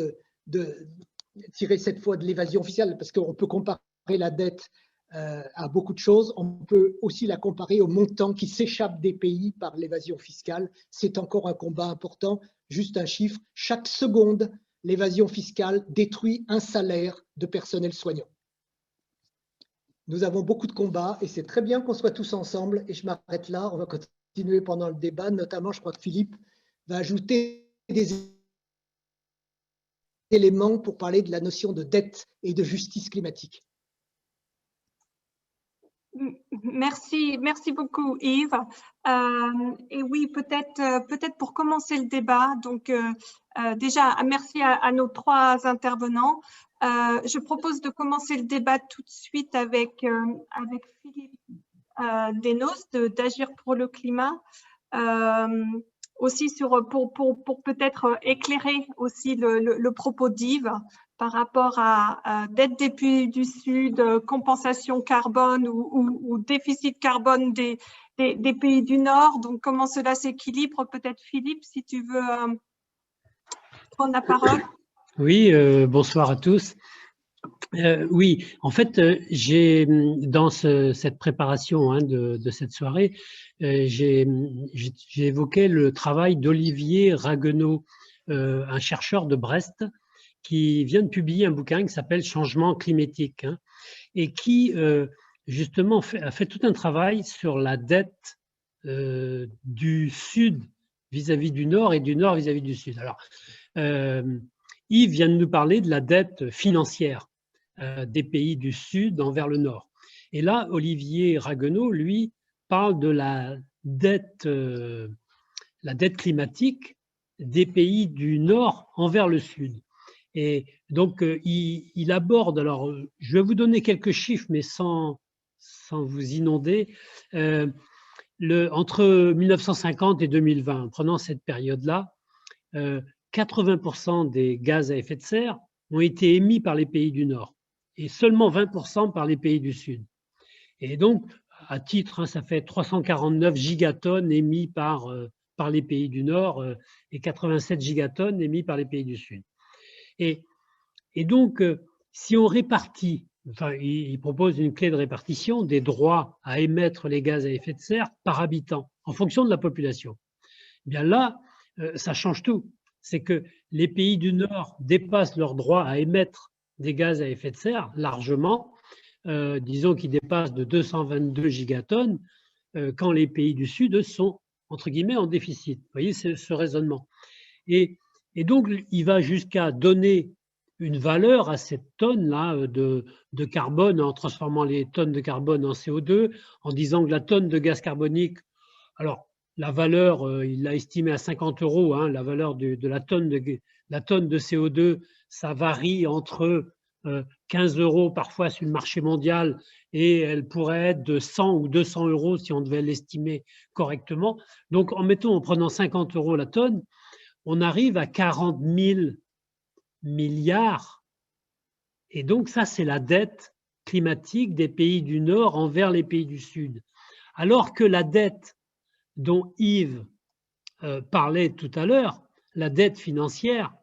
cette fois de l'évasion fiscale, parce qu'on peut comparer la dette à beaucoup de choses. On peut aussi la comparer au montant qui s'échappe des pays par l'évasion fiscale. C'est encore un combat important. Juste un chiffre, chaque seconde, l'évasion fiscale détruit un salaire de personnel soignant. Nous avons beaucoup de combats et c'est très bien qu'on soit tous ensemble. Et je m'arrête là, on va continuer pendant le débat. Notamment, je crois que Philippe va ajouter des éléments pour parler de la notion de dette et de justice climatique. Merci beaucoup Yves. Et oui, peut-être pour commencer le débat, donc déjà merci à nos 3 intervenants. Je propose de commencer le débat tout de suite avec Philippe Desnos d'Agir pour le climat. Aussi pour peut-être éclairer aussi le propos d'Yves par rapport à dette des pays du Sud, compensation carbone ou déficit carbone des pays du Nord. Donc, comment cela s'équilibre? Peut-être Philippe, si tu veux prendre la parole. Oui, bonsoir à tous. Oui, en fait, j'ai dans cette préparation de cette soirée, j'ai évoqué le travail d'Olivier Ragueneau, un chercheur de Brest, qui vient de publier un bouquin qui s'appelle Changement climatique, et qui justement a fait tout un travail sur la dette du Sud vis-à-vis du Nord et du Nord vis-à-vis du Sud. Alors, Yves vient de nous parler de la dette financière des pays du Sud envers le Nord. Et là, Olivier Ragueneau, lui, parle de la dette climatique des pays du Nord envers le Sud. Et donc, il aborde, alors, je vais vous donner quelques chiffres, mais sans vous inonder. Entre 1950 et 2020, en prenant cette période-là, 80% des gaz à effet de serre ont été émis par les pays du Nord et seulement 20% par les pays du Sud. Et donc, à titre, ça fait 349 gigatonnes émis par les pays du Nord et 87 gigatonnes émis par les pays du Sud. Et donc, si on répartit, enfin, il propose une clé de répartition des droits à émettre les gaz à effet de serre par habitant en fonction de la population. Eh bien là, ça change tout. C'est que les pays du Nord dépassent leurs droits à émettre des gaz à effet de serre largement, disons qu'ils dépassent de 222 gigatonnes, quand les pays du Sud sont, entre guillemets, en déficit. Vous voyez ce raisonnement. Et donc, il va jusqu'à donner une valeur à cette tonne-là de carbone, en transformant les tonnes de carbone en CO2, en disant que la tonne de gaz carbonique, alors la valeur, il l'a estimée à 50 €, la valeur de la tonne de CO2, ça varie entre 15 € parfois sur le marché mondial, et elle pourrait être de 100 ou 200 € si on devait l'estimer correctement. Donc, en prenant 50 € la tonne, on arrive à 40 000 milliards. Et donc, ça, c'est la dette climatique des pays du Nord envers les pays du Sud. Alors que la dette dont Yves parlait tout à l'heure, la dette financière,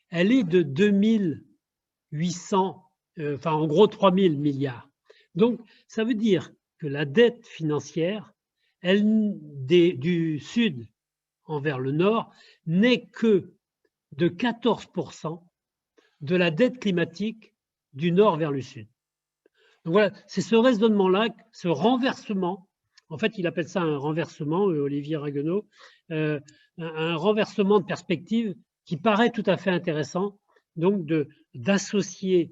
elle est de 2800, enfin en gros 3000 milliards. Donc, ça veut dire que la dette financière, du Sud envers le Nord, n'est que de 14% de la dette climatique du Nord vers le Sud. Donc voilà, c'est ce raisonnement-là, ce renversement. En fait, il appelle ça un renversement, Olivier Ragueneau, un renversement de perspective qui paraît tout à fait intéressant, donc d'associer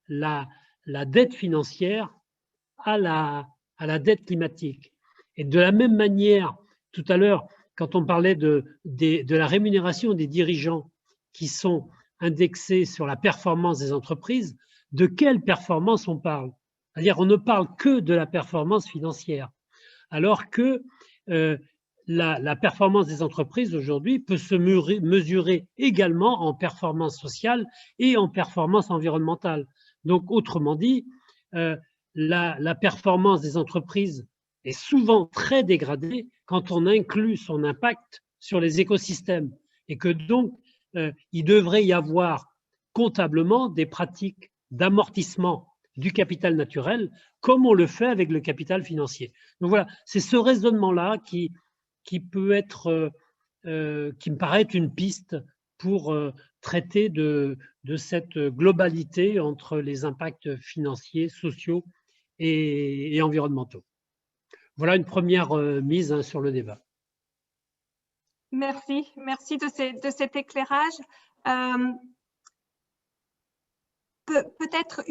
la dette financière à la dette climatique. Et de la même manière, tout à l'heure, quand on parlait de la rémunération des dirigeants qui sont indexés sur la performance des entreprises, de quelle performance on parle? C'est-à-dire, on ne parle que de la performance financière, alors que la performance des entreprises aujourd'hui peut se mesurer également en performance sociale et en performance environnementale. Donc, autrement dit, la performance des entreprises est souvent très dégradée quand on inclut son impact sur les écosystèmes, et que donc, il devrait y avoir comptablement des pratiques d'amortissement du capital naturel, comme on le fait avec le capital financier. Donc voilà, c'est ce raisonnement-là qui peut être, qui me paraît être une piste pour traiter de cette globalité entre les impacts financiers, sociaux et environnementaux. Voilà une première mise sur le débat. Merci de cet éclairage. Peut-être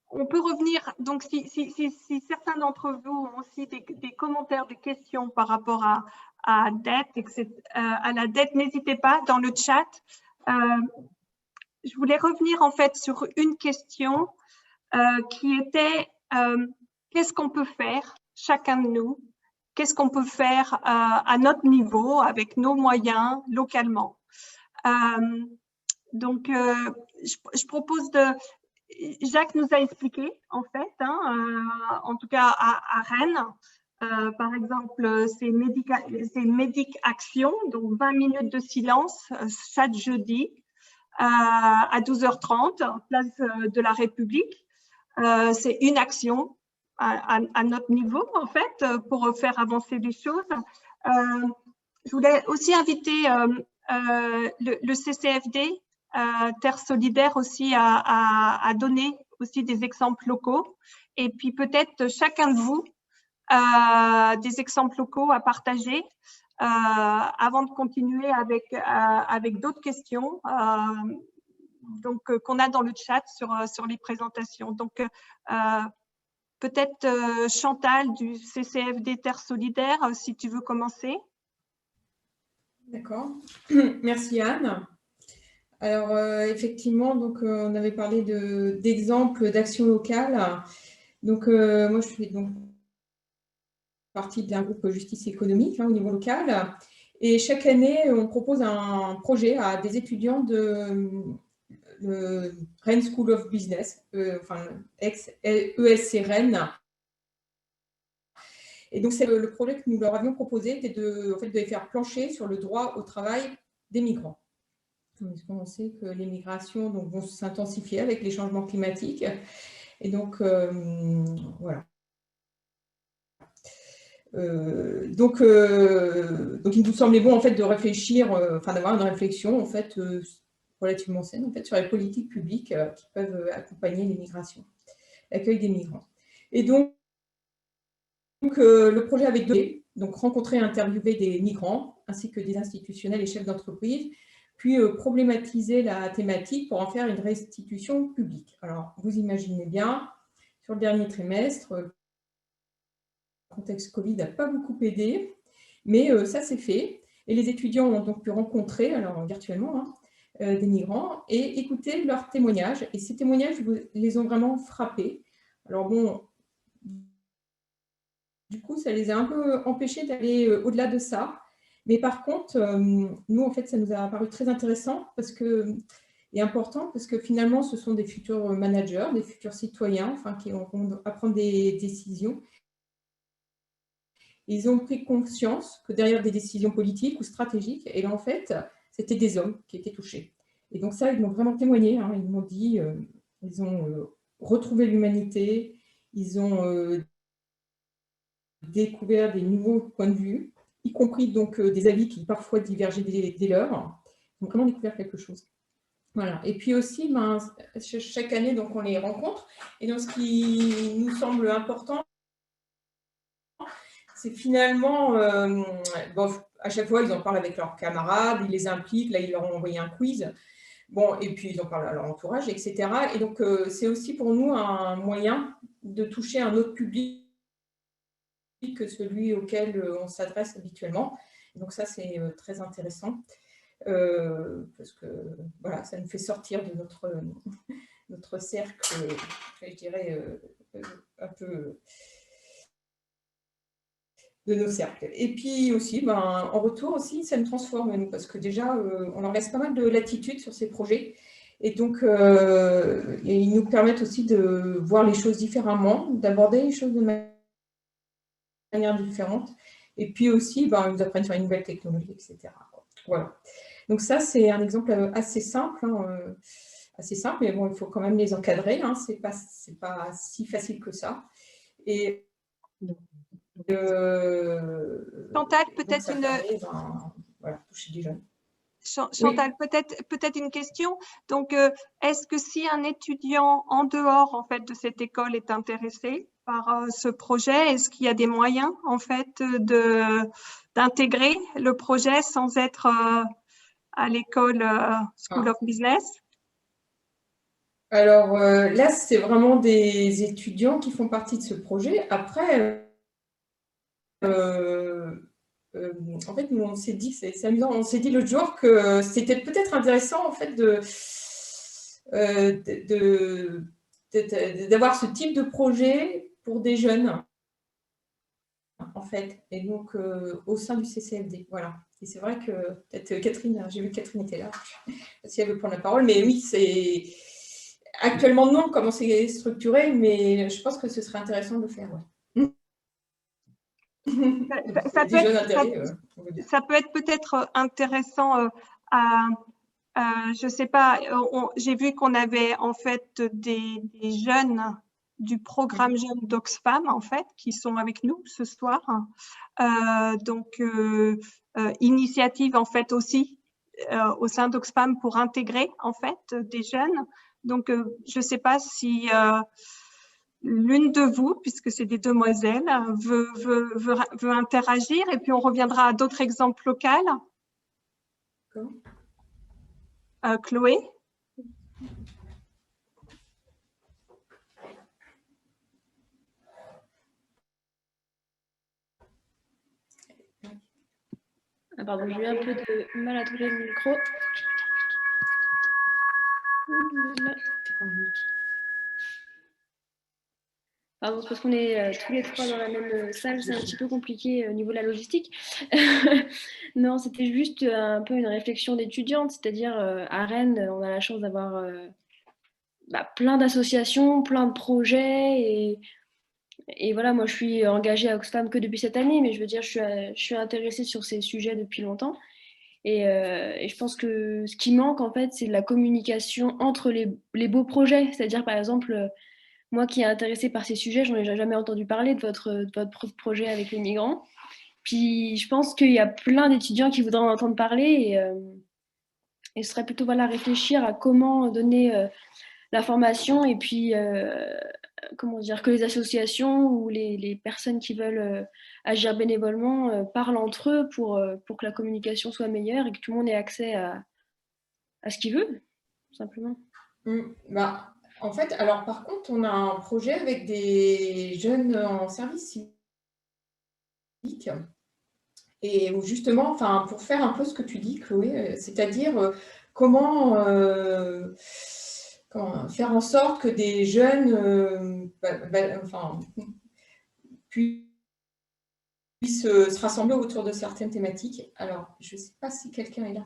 on peut revenir, donc si certains d'entre vous ont aussi des commentaires, des questions par rapport à la dette, n'hésitez pas dans le chat. Je voulais revenir en fait sur une question qui était qu'est-ce qu'on peut faire, chacun de nous, qu'est-ce qu'on peut faire à notre niveau, avec nos moyens, localement. Donc, je propose de… Jacques nous a expliqué, en fait, en tout cas à Rennes, par exemple, c'est Médic Action, donc 20 minutes de silence chaque jeudi à 12h30, place de la République. C'est une action à notre niveau, en fait, pour faire avancer les choses. Je voulais aussi inviter le CCFD, Terre Solidaire aussi, à donner aussi des exemples locaux. Et puis peut-être chacun de vous, des exemples locaux à partager avant de continuer avec d'autres questions qu'on a dans le chat sur les présentations. Donc, peut-être Chantal du CCFD Terre Solidaire, si tu veux commencer. D'accord. Merci Anne. Alors, effectivement, donc, on avait parlé d'exemples d'actions locales. Donc, moi, je fais donc partie d'un groupe justice économique au niveau local. Et chaque année, on propose un projet à des étudiants de Rennes School of Business, enfin ex-ESC Rennes. Et donc, c'est le projet que nous leur avions proposé, c'était de les faire plancher sur le droit au travail des migrants. On sait que les migrations vont s'intensifier avec les changements climatiques. Et donc, voilà. Donc, il nous semblait bon en fait de réfléchir, d'avoir une réflexion en fait relativement saine en fait sur les politiques publiques qui peuvent accompagner les migrations, l'accueil des migrants. Et donc le projet avait deux, donc rencontrer et interviewer des migrants ainsi que des institutionnels et chefs d'entreprise, puis problématiser la thématique pour en faire une restitution publique. Alors, vous imaginez bien, sur le dernier trimestre, le contexte Covid n'a pas beaucoup aidé, mais ça s'est fait. Et les étudiants ont donc pu rencontrer, alors virtuellement, des migrants et écouter leurs témoignages. Et ces témoignages les ont vraiment frappés. Alors bon, du coup, ça les a un peu empêchés d'aller au-delà de ça. Mais par contre, nous, en fait, ça nous a paru très intéressant et important parce que finalement, ce sont des futurs managers, des futurs citoyens, qui vont à prendre des décisions. Ils ont pris conscience que derrière des décisions politiques ou stratégiques, et là, en fait, c'était des hommes qui étaient touchés. Et donc ça, ils m'ont vraiment témoigné. Ils m'ont dit, ils ont retrouvé l'humanité, ils ont découvert des nouveaux points de vue, y compris donc des avis qui parfois divergeaient des leurs. Ils ont vraiment découvert quelque chose. Voilà. Et puis aussi, chaque année, donc, on les rencontre. Et donc, ce qui nous semble important, c'est finalement, à chaque fois, ils en parlent avec leurs camarades, ils les impliquent, là, ils leur ont envoyé un quiz. Bon, et puis, ils en parlent à leur entourage, etc. Et donc, c'est aussi pour nous un moyen de toucher un autre public que celui auquel on s'adresse habituellement. Donc ça, c'est très intéressant parce que voilà, ça nous fait sortir de notre cercle, je dirais, un peu de nos cercles. Et puis aussi, en retour aussi, ça nous transforme, nous, parce que déjà, on en laisse pas mal de latitude sur ces projets. Et donc, ils nous permettent aussi de voir les choses différemment, d'aborder les choses de manière différente. Et puis aussi, ils nous apprennent sur les nouvelles technologies, etc. Voilà. Donc ça, c'est un exemple assez simple, mais bon, il faut quand même les encadrer. C'est pas si facile que ça. Et Chantal, peut-être toucher des jeunes. Chantal, oui. peut-être une question. Donc, est-ce que si un étudiant en dehors en fait de cette école est intéressé par ce projet, est-ce qu'il y a des moyens en fait d'intégrer le projet sans être à l'école School of Business? Alors là, c'est vraiment des étudiants qui font partie de ce projet. Après, en fait, nous, on s'est dit, c'est amusant, on s'est dit l'autre jour que c'était peut-être intéressant en fait d'avoir ce type de projet pour des jeunes, en fait, et donc au sein du CCFD, voilà. Et c'est vrai que, peut-être Catherine, j'ai vu que Catherine était là, je sais pas si elle veut prendre la parole, mais oui, c'est actuellement non, comment c'est structuré, mais je pense que ce serait intéressant de le faire. Ouais. Ça peut être peut-être intéressant à, je ne sais pas, j'ai vu qu'on avait en fait des jeunes du programme Jeunes d'Oxfam en fait qui sont avec nous ce soir. Donc initiative en fait aussi au sein d'Oxfam pour intégrer en fait des jeunes. Donc je ne sais pas si l'une de vous, puisque c'est des demoiselles, veut interagir et puis on reviendra à d'autres exemples locaux. Chloé? Ah, pardon, j'ai eu un peu de mal à trouver le micro. Pardon, c'est parce qu'on est tous les trois dans la même salle, c'est un petit peu compliqué au niveau de la logistique. Non, c'était juste un peu une réflexion d'étudiante, c'est-à-dire à Rennes, on a la chance d'avoir plein d'associations, plein de projets et voilà, moi je suis engagée à Oxfam que depuis cette année, mais je veux dire, je suis intéressée sur ces sujets depuis longtemps. Et je pense que ce qui manque, en fait, c'est de la communication entre les beaux projets. C'est-à-dire, par exemple, moi qui est intéressée par ces sujets, j'en ai jamais entendu parler de votre projet avec les migrants. Puis je pense qu'il y a plein d'étudiants qui voudraient en entendre parler et ce serait plutôt voilà, réfléchir à comment donner la formation et puis comment dire, que les associations ou les personnes qui veulent agir bénévolement parlent entre eux pour que la communication soit meilleure et que tout le monde ait accès à ce qu'il veut, tout simplement. En fait, alors par contre, on a un projet avec des jeunes en service civique et où justement, enfin, pour faire un peu ce que tu dis, Chloé, c'est-à-dire comment faire en sorte que des jeunes puissent se rassembler autour de certaines thématiques. Alors, je ne sais pas si quelqu'un est là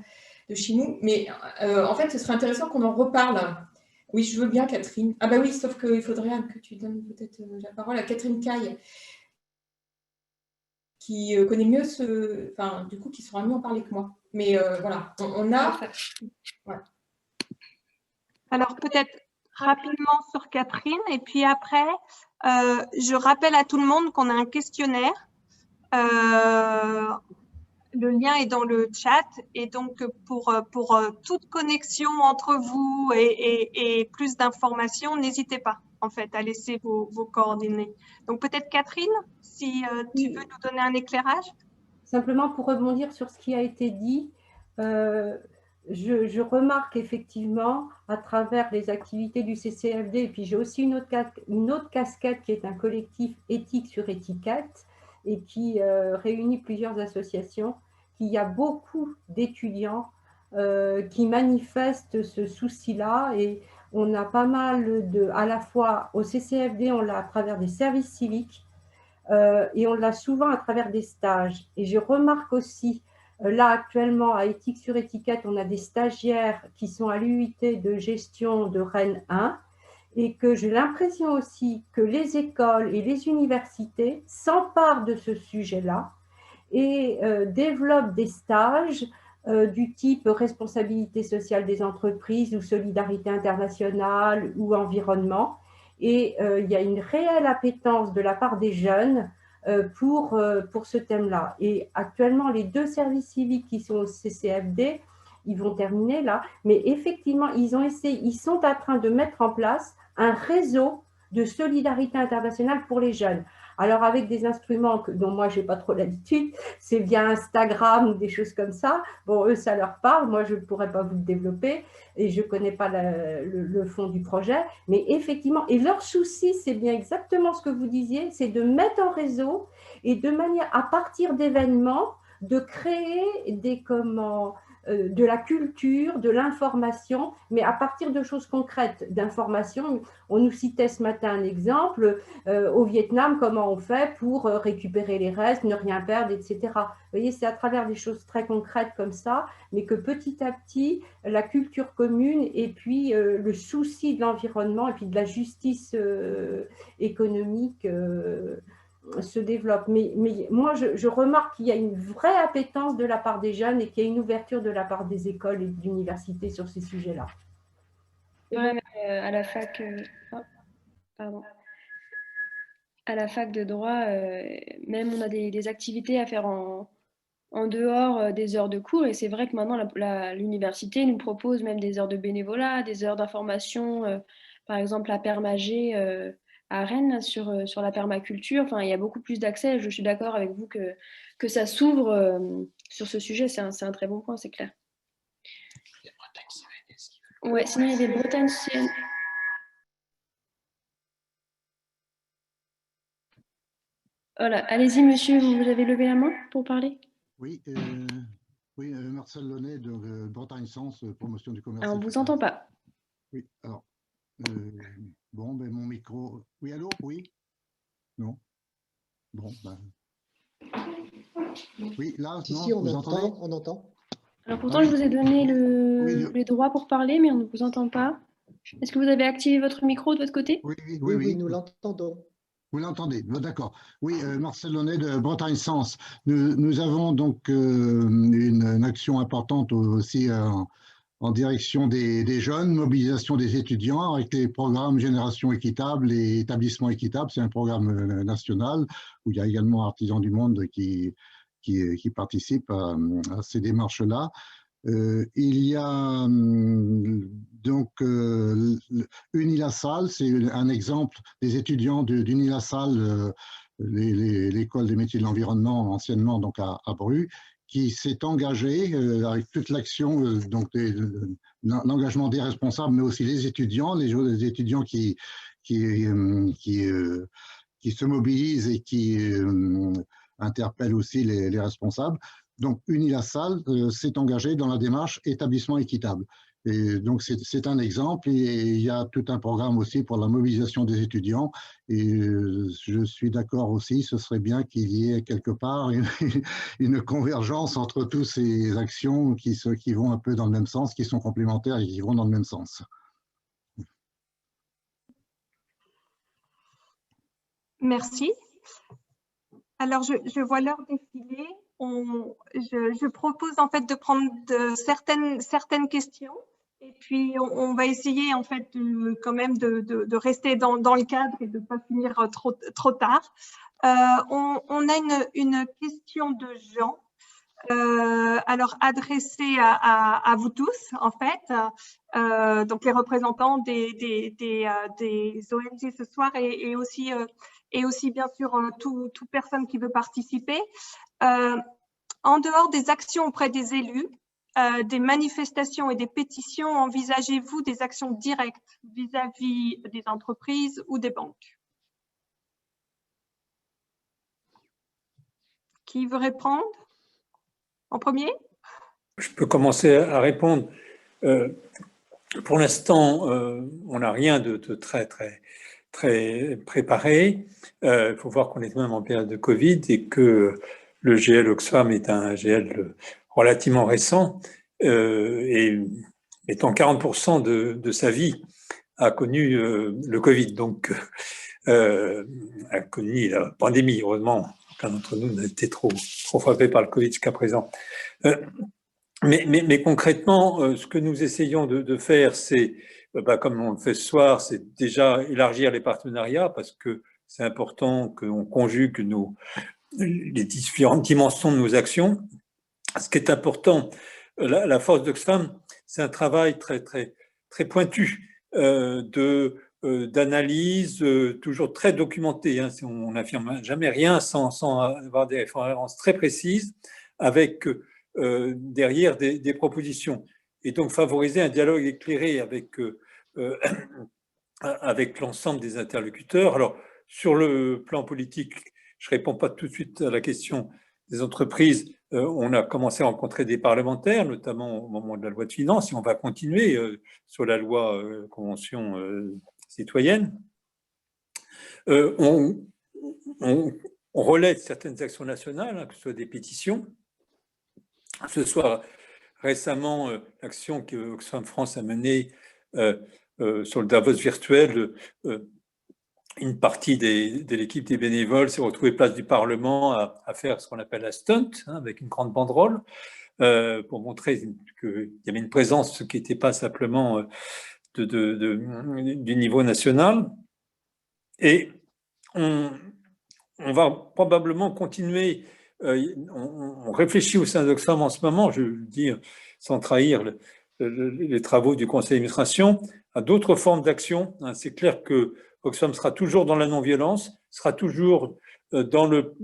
de chez nous, mais en fait, ce serait intéressant qu'on en reparle. Oui, je veux bien, Catherine. Ah bah oui, sauf qu'il faudrait que tu donnes peut-être la parole à Catherine Caille, qui connaît mieux du coup, qui saura mieux en parler que moi. Mais voilà, on a... Ouais. Alors, peut-être rapidement sur Catherine, et puis après, je rappelle à tout le monde qu'on a un questionnaire. Le lien est dans le chat, et donc pour toute connexion entre vous et plus d'informations, n'hésitez pas en fait à laisser vos coordonnées. Donc peut-être Catherine, si tu veux nous donner un éclairage. Simplement pour rebondir sur ce qui a été dit, je remarque effectivement à travers les activités du CCFD, et puis j'ai aussi une autre casquette qui est un collectif éthique sur étiquette et qui réunit plusieurs associations, qu'il y a beaucoup d'étudiants qui manifestent ce souci-là, et on a pas mal à la fois au CCFD, on l'a à travers des services civiques, et on l'a souvent à travers des stages. Et je remarque aussi, là actuellement à Éthique sur étiquette, on a des stagiaires qui sont à l'UIT de gestion de Rennes 1, et que j'ai l'impression aussi que les écoles et les universités s'emparent de ce sujet-là et développent des stages du type responsabilité sociale des entreprises ou solidarité internationale ou environnement. Et il y a une réelle appétence de la part des jeunes pour ce thème-là. Et actuellement, les 2 services civiques qui sont au CCFD, ils vont terminer là, mais effectivement, ils sont en train de mettre en place un réseau de solidarité internationale pour les jeunes. Alors, avec des instruments dont moi, je n'ai pas trop l'habitude, c'est via Instagram ou des choses comme ça. Bon, eux, ça leur parle. Moi, je ne pourrais pas vous le développer et je ne connais pas le fond du projet. Mais effectivement, et leur souci, c'est bien exactement ce que vous disiez, c'est de mettre en réseau et de manière, à partir d'événements, de créer de la culture, de l'information, mais à partir de choses concrètes, d'informations. On nous citait ce matin un exemple, au Vietnam, comment on fait pour récupérer les restes, ne rien perdre, etc. Vous voyez, c'est à travers des choses très concrètes comme ça, mais que petit à petit, la culture commune et puis le souci de l'environnement et puis de la justice économique se développe. Mais moi, je remarque qu'il y a une vraie appétence de la part des jeunes et qu'il y a une ouverture de la part des écoles et de l'université sur ces sujets-là. Ouais, à la fac, pardon. À la fac de droit, même on a des activités à faire en dehors des heures de cours. Et c'est vrai que maintenant, l'université nous propose même des heures de bénévolat, des heures d'information, par exemple à Permagé à Rennes sur la permaculture. Enfin, il y a beaucoup plus d'accès. Je suis d'accord avec vous que ça s'ouvre sur ce sujet. C'est un très bon point, c'est clair. Ouais, sinon il y avait Bretagne. Voilà, allez-y monsieur, vous avez levé la main pour parler? Oui, Marcel Launay de Bretagne Sens, promotion du commerce. Alors, on ne vous entend pas. Oui, alors, bon, ben mon micro. Oui, allô? Oui? Non? Bon, ben. Oui, là, non, si, on vous entend, entendez? on entend. Alors pourtant, je vous ai donné les droits pour parler, mais on ne vous entend pas. Est-ce que vous avez activé votre micro de votre côté? Oui, nous l'entendons. Vous l'entendez, d'accord. Oui, Marcel Launay de Bretagne Sens. Nous avons donc une action importante aussi en direction des jeunes, mobilisation des étudiants avec les programmes Génération Équitable et Établissement Équitable. C'est un programme national où il y a également Artisans du Monde qui participent à ces démarches-là. Il y a donc Unilassal, c'est un exemple des étudiants d'Unilassal, l'école des métiers de l'environnement anciennement donc à Bru, qui s'est engagé avec toute l'action, donc l'engagement des responsables, mais aussi les étudiants qui se mobilisent et qui interpellent aussi les responsables. Donc, Unilassal s'est engagé dans la démarche établissement équitable. Et donc, c'est un exemple. Et il y a tout un programme aussi pour la mobilisation des étudiants. Et je suis d'accord aussi, ce serait bien qu'il y ait quelque part une convergence entre toutes ces actions qui vont un peu dans le même sens, qui sont complémentaires et qui vont dans le même sens. Merci. Alors, je vois l'heure défiler. Je propose en fait de prendre certaines questions et puis on va essayer en fait quand même de rester dans le cadre et de ne pas finir trop tard. On a une question de Jean, alors adressée à vous tous en fait, donc les représentants des ONG ce soir et aussi bien sûr toute personne qui veut participer. En dehors des actions auprès des élus, des manifestations et des pétitions, envisagez-vous des actions directes vis-à-vis des entreprises ou des banques? Qui veut répondre en premier? Je peux commencer à répondre. Pour l'instant, on n'a rien de très préparé. Il faut voir qu'on est même en période de Covid et que le GL Oxfam est un GL relativement récent et étant 40% de sa vie a connu le Covid, donc a connu la pandémie. Heureusement, aucun d'entre nous n'a été trop frappé par le Covid jusqu'à présent. Mais concrètement, ce que nous essayons de faire, c'est, comme on le fait ce soir, c'est déjà élargir les partenariats parce que c'est important qu'on conjugue les différentes dimensions de nos actions. Ce qui est important, la force d'Oxfam, c'est un travail très pointu d'analyse, toujours très documenté. Hein, on n'affirme jamais rien sans avoir des références très précises avec derrière des propositions. Et donc favoriser un dialogue éclairé avec l'ensemble des interlocuteurs. Alors, sur le plan politique, je ne réponds pas tout de suite à la question des entreprises, on a commencé à rencontrer des parlementaires, notamment au moment de la loi de finances, et on va continuer sur la loi convention citoyenne. On relaie certaines actions nationales, hein, que ce soit des pétitions, que ce soit récemment l'action que Oxfam France a menée sur le Davos virtuel. Une partie de l'équipe des bénévoles s'est retrouvée place du Parlement à faire ce qu'on appelle la stunt, hein, avec une grande banderole, pour montrer qu'il y avait une présence qui n'était pas simplement du niveau national. Et on va probablement continuer, on réfléchit au sein d'Oxfam en ce moment, je le dis sans trahir les travaux du conseil d'administration, à d'autres formes d'action. C'est clair que Oxfam sera toujours dans la non-violence, sera toujours dans le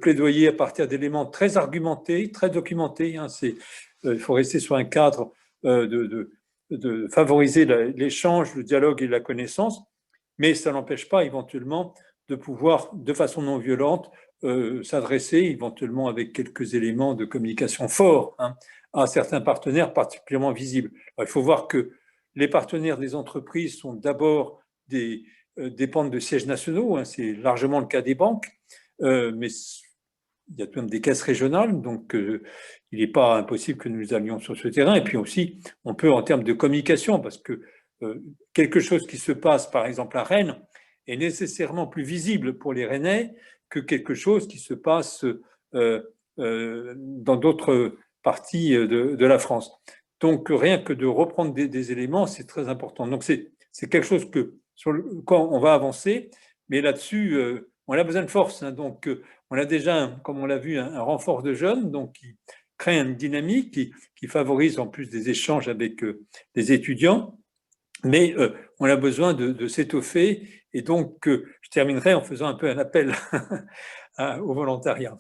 plaidoyer à partir d'éléments très argumentés, très documentés. Il faut rester sur un cadre de favoriser l'échange, le dialogue et la connaissance, mais ça n'empêche pas éventuellement de pouvoir, de façon non violente, s'adresser éventuellement avec quelques éléments de communication forts, hein, à certains partenaires particulièrement visibles. Alors, il faut voir que les partenaires des entreprises sont d'abord dépendent de sièges nationaux, hein, c'est largement le cas des banques, mais il y a même des caisses régionales, donc il n'est pas impossible que nous allions sur ce terrain. Et puis aussi, on peut en termes de communication, parce que quelque chose qui se passe, par exemple à Rennes, est nécessairement plus visible pour les Rennais que quelque chose qui se passe dans d'autres parties de la France. Donc, rien que de reprendre des éléments, c'est très important. Donc, c'est quelque chose sur quoi on va avancer, mais là-dessus, on a besoin de force. Hein, donc, on a déjà, comme on l'a vu, un renfort de jeunes, donc qui crée une dynamique qui favorise en plus des échanges avec les étudiants, mais on a besoin de s'étoffer. Et donc, je terminerai en faisant un peu un appel au volontariat.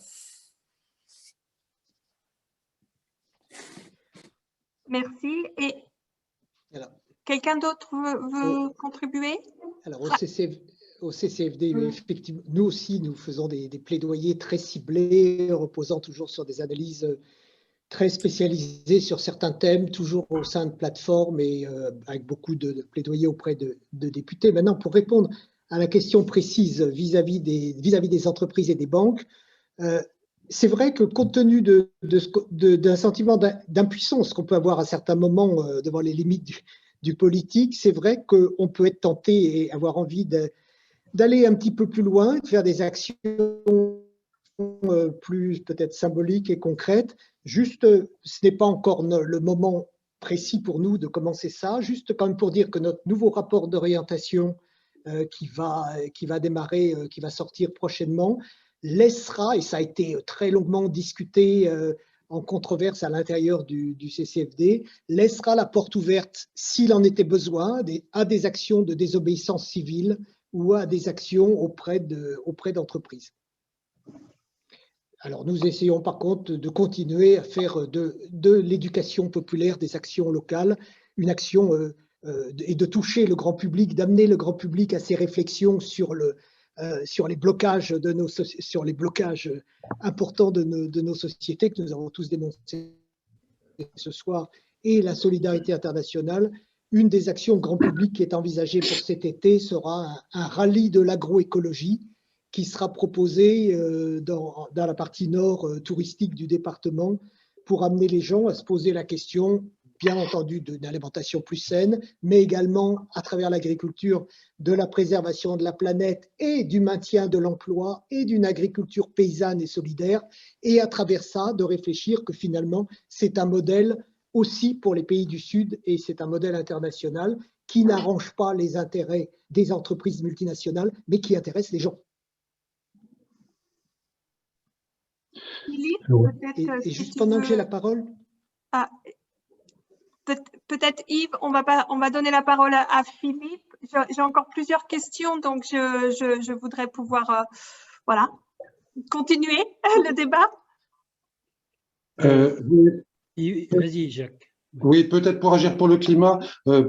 Merci. Et quelqu'un d'autre veut contribuer? Alors, au CCFD, effectivement, nous aussi, nous faisons des plaidoyers très ciblés, reposant toujours sur des analyses très spécialisées sur certains thèmes, toujours au sein de plateformes et avec beaucoup de plaidoyers auprès de députés. Maintenant, pour répondre à la question précise vis-à-vis des entreprises et des banques, c'est vrai que compte tenu d'un sentiment d'impuissance qu'on peut avoir à certains moments devant les limites du politique, c'est vrai qu'on peut être tenté et avoir envie d'aller un petit peu plus loin, de faire des actions plus peut-être symboliques et concrètes. Juste, ce n'est pas encore le moment précis pour nous de commencer ça, juste quand même pour dire que notre nouveau rapport d'orientation qui va démarrer, qui va sortir prochainement, laissera, et ça a été très longuement discuté en controverse à l'intérieur du CCFD, laissera la porte ouverte, s'il en était besoin, à des actions de désobéissance civile ou à des actions auprès d'entreprises. Alors, nous essayons par contre de continuer à faire de l'éducation populaire, des actions locales, une action et de toucher le grand public, d'amener le grand public à ces réflexions sur les blocages importants de nos sociétés que nous avons tous dénoncés ce soir, et la solidarité internationale. Une des actions grand public qui est envisagée pour cet été sera un rallye de l'agroécologie qui sera proposé dans la partie nord touristique du département pour amener les gens à se poser la question, bien entendu, d'une alimentation plus saine, mais également, à travers l'agriculture, de la préservation de la planète et du maintien de l'emploi et d'une agriculture paysanne et solidaire, et à travers ça, de réfléchir que finalement, c'est un modèle aussi pour les pays du Sud, et c'est un modèle international qui n'arrange pas les intérêts des entreprises multinationales, mais qui intéresse les gens. Philippe, et juste pendant que j'ai la parole. Peut-être Yves, on va donner la parole à Philippe. J'ai encore plusieurs questions, donc je voudrais pouvoir voilà, continuer le débat. Vas-y, Jacques. Oui, peut-être pour agir pour le climat,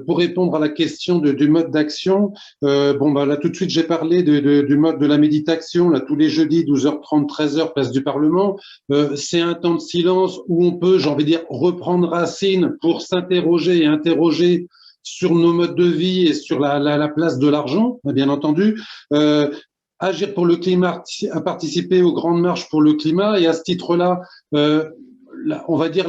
pour répondre à la question du mode d'action. Bon, bah là, tout de suite, j'ai parlé du mode de la méditation, là, tous les jeudis, 12h30, 13h, place du Parlement. C'est un temps de silence où on peut, j'ai envie de dire, reprendre racine pour s'interroger et interroger sur nos modes de vie et sur la place de l'argent, bien entendu. Agir pour le climat, à participer aux grandes marches pour le climat. Et à ce titre-là, on va dire,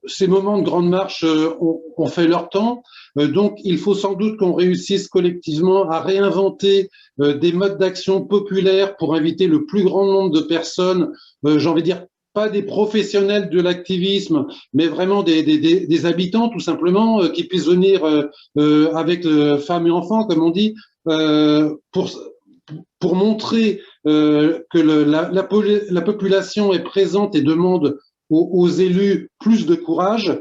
ces moments de grande marche ont fait leur temps. Donc, il faut sans doute qu'on réussisse collectivement à réinventer des modes d'action populaires pour inviter le plus grand nombre de personnes, j'ai envie de dire, pas des professionnels de l'activisme, mais vraiment des habitants, tout simplement, qui puissent venir avec femmes et enfants, comme on dit, pour montrer que la population est présente et demande aux élus plus de courage.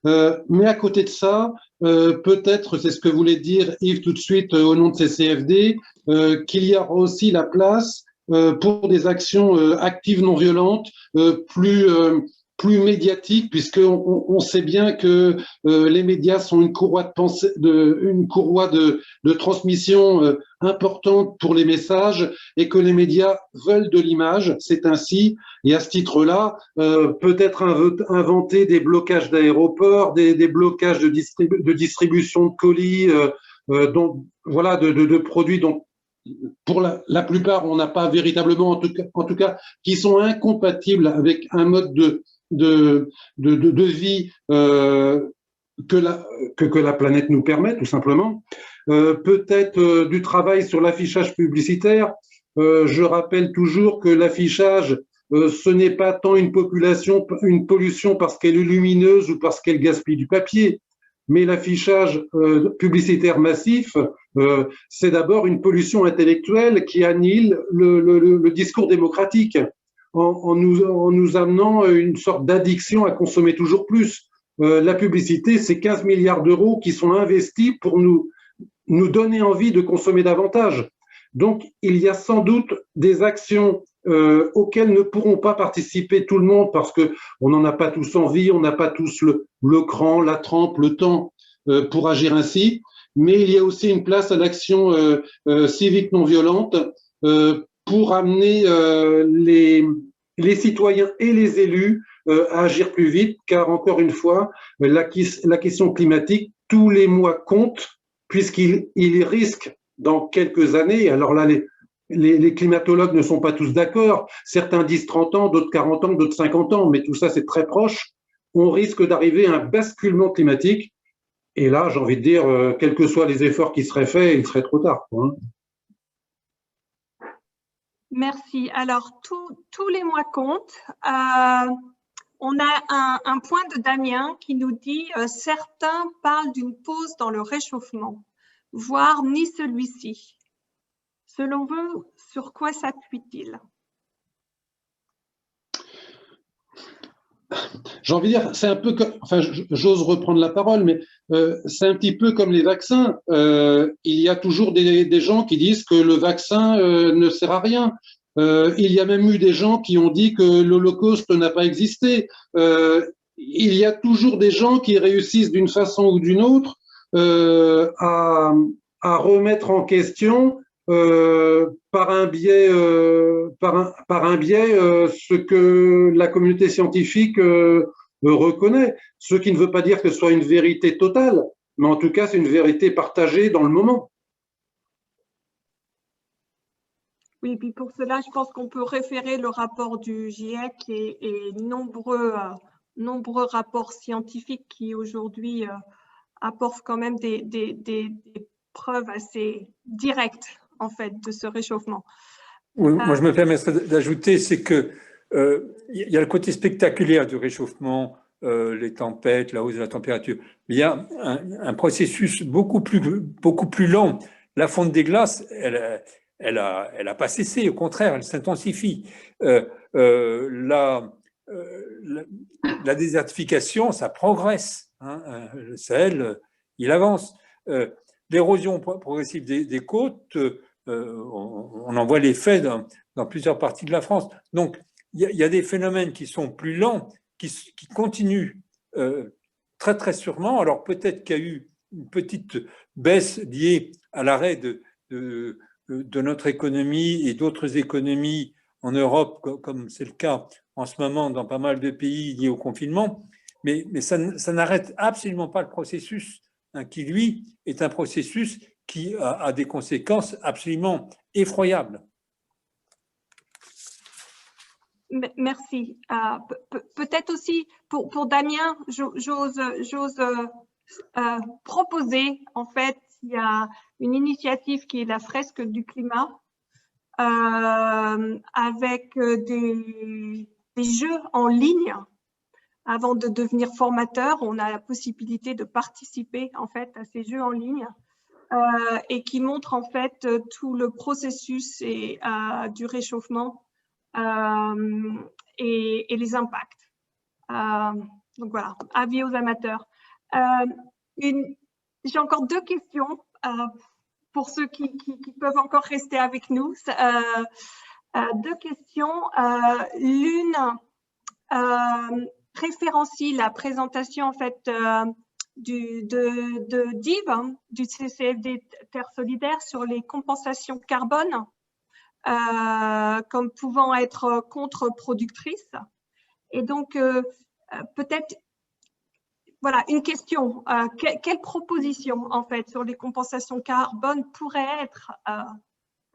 Mais à côté de ça, peut-être, c'est ce que voulait dire Yves tout de suite au nom de CCFD, qu'il y aura aussi la place pour des actions actives non violentes, plus médiatiques, puisqu'on sait bien que les médias sont une courroie de pensée, une courroie de transmission importante pour les messages, et que les médias veulent de l'image. C'est ainsi. Et à ce titre-là, peut-être inventer des blocages d'aéroports, des blocages de distribution de colis, voilà, de produits dont pour la plupart on n'a pas véritablement, en tout cas, qui sont incompatibles avec un mode de vie que la planète nous permet, tout simplement. Peut-être du travail sur l'affichage publicitaire. Je rappelle toujours que l'affichage, ce n'est pas tant une pollution parce qu'elle est lumineuse ou parce qu'elle gaspille du papier, mais l'affichage publicitaire massif, c'est d'abord une pollution intellectuelle qui annihile le discours démocratique en nous amenant une sorte d'addiction à consommer toujours plus. La publicité, c'est 15 milliards d'euros qui sont investis pour nous donner envie de consommer davantage. Donc, il y a sans doute des actions auxquelles ne pourront pas participer tout le monde parce qu'on n'en a pas tous envie, on n'a pas tous le cran, la trempe, le temps pour agir ainsi. Mais il y a aussi une place à l'action civique non violente pour amener les citoyens et les élus à agir plus vite, car encore une fois, la question climatique, tous les mois comptent, puisqu'il risque dans quelques années, alors là, les climatologues ne sont pas tous d'accord, certains disent 30 ans, d'autres 40 ans, d'autres 50 ans, mais tout ça c'est très proche, on risque d'arriver à un basculement climatique, et là, j'ai envie de dire, quels que soient les efforts qui seraient faits, il serait trop tard, hein. Merci. Alors, tous les mois comptent. On a un point de Damien qui nous dit certains parlent d'une pause dans le réchauffement, voire ni celui-ci. Selon vous, sur quoi s'appuie-t-il? J'ai envie de dire, c'est un peu comme, enfin, j'ose reprendre la parole, mais c'est un petit peu comme les vaccins. Il y a toujours des gens qui disent que le vaccin ne sert à rien. Il y a même eu des gens qui ont dit que l'Holocauste n'a pas existé. Il y a toujours des gens qui réussissent d'une façon ou d'une autre à remettre en question par un biais ce que la communauté scientifique reconnaît. Ce qui ne veut pas dire que ce soit une vérité totale, mais en tout cas, c'est une vérité partagée dans le moment. Oui, puis pour cela, je pense qu'on peut référer le rapport du GIEC et nombreux rapports scientifiques qui aujourd'hui apportent quand même des preuves assez directes en fait de ce réchauffement. Oui, moi je me permettrais d'ajouter, c'est que il y a le côté spectaculaire du réchauffement, les tempêtes, la hausse de la température. Il y a un processus beaucoup plus lent. La fonte des glaces, elle a pas cessé, au contraire, elle s'intensifie. La désertification, ça progresse, hein. Le Sahel, il avance. L'érosion progressive des côtes, on en voit l'effet dans plusieurs parties de la France. Donc, il y a des phénomènes qui sont plus lents, qui continuent très très sûrement. Alors peut-être qu'il y a eu une petite baisse liée à l'arrêt de notre économie et d'autres économies en Europe, comme c'est le cas en ce moment dans pas mal de pays liés au confinement, mais ça n'arrête absolument pas le processus, hein, qui, lui, est un processus qui a des conséquences absolument effroyables. Merci. Peut-être aussi pour Damien, j'ose proposer, en fait, il y a une initiative qui est la fresque du climat, avec des jeux en ligne. Avant de devenir formateur, on a la possibilité de participer en fait à ces jeux en ligne et qui montrent en fait tout le processus du réchauffement et les impacts. Donc voilà, avis aux amateurs. J'ai encore 2 questions pour ceux qui peuvent encore rester avec nous. 2 questions. L'une référencie la présentation en fait de DIV, hein, du CCFD Terre Solidaire sur les compensations carbone comme pouvant être contre-productrices. Et donc peut-être voilà une question, quelle proposition en fait sur les compensations carbone pourrait être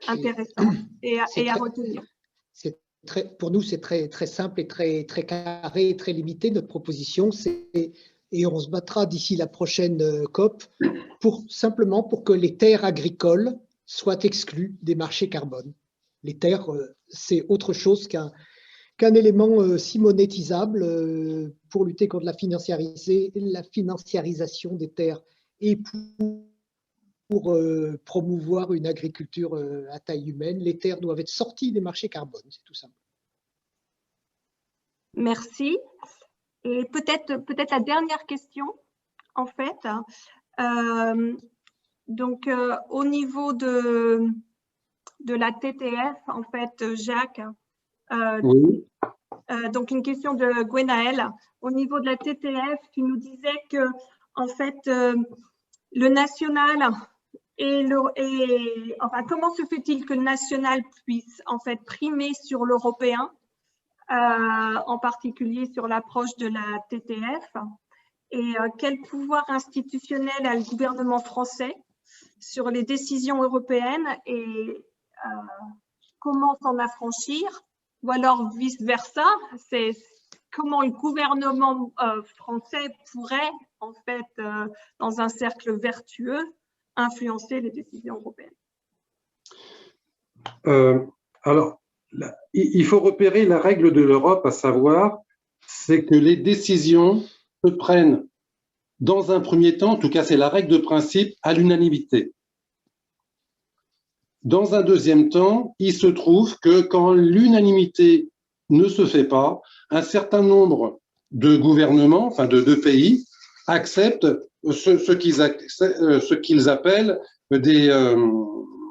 intéressante et à retenir? Pour nous, c'est très simple et très carré et très limité. Notre proposition, et on se battra d'ici la prochaine COP, simplement pour que les terres agricoles soient exclues des marchés carbone. Les terres, c'est autre chose qu'un élément si monétisable pour lutter contre la financiarisation des terres et pour promouvoir une agriculture à taille humaine. Les terres doivent être sorties des marchés carbone, c'est tout simple. Merci. Et peut-être la dernière question, en fait. Donc, au niveau de la TTF, en fait, Jacques, oui. Donc une question de Gwenaël. Au niveau de la TTF, tu nous disais que, en fait, le national enfin, comment se fait-il que le national puisse en fait primer sur l'européen, en particulier sur l'approche de la TTF, et quel pouvoir institutionnel a le gouvernement français sur les décisions européennes et comment s'en affranchir, ou alors vice-versa, c'est comment le gouvernement français pourrait, en fait, dans un cercle vertueux, influencer les décisions européennes. Alors, il faut repérer la règle de l'Europe, à savoir, c'est que les décisions se prennent dans un premier temps, en tout cas c'est la règle de principe, à l'unanimité. Dans un deuxième temps, il se trouve que quand l'unanimité ne se fait pas, un certain nombre de gouvernements, enfin de pays, acceptent ce qu'ils appellent des...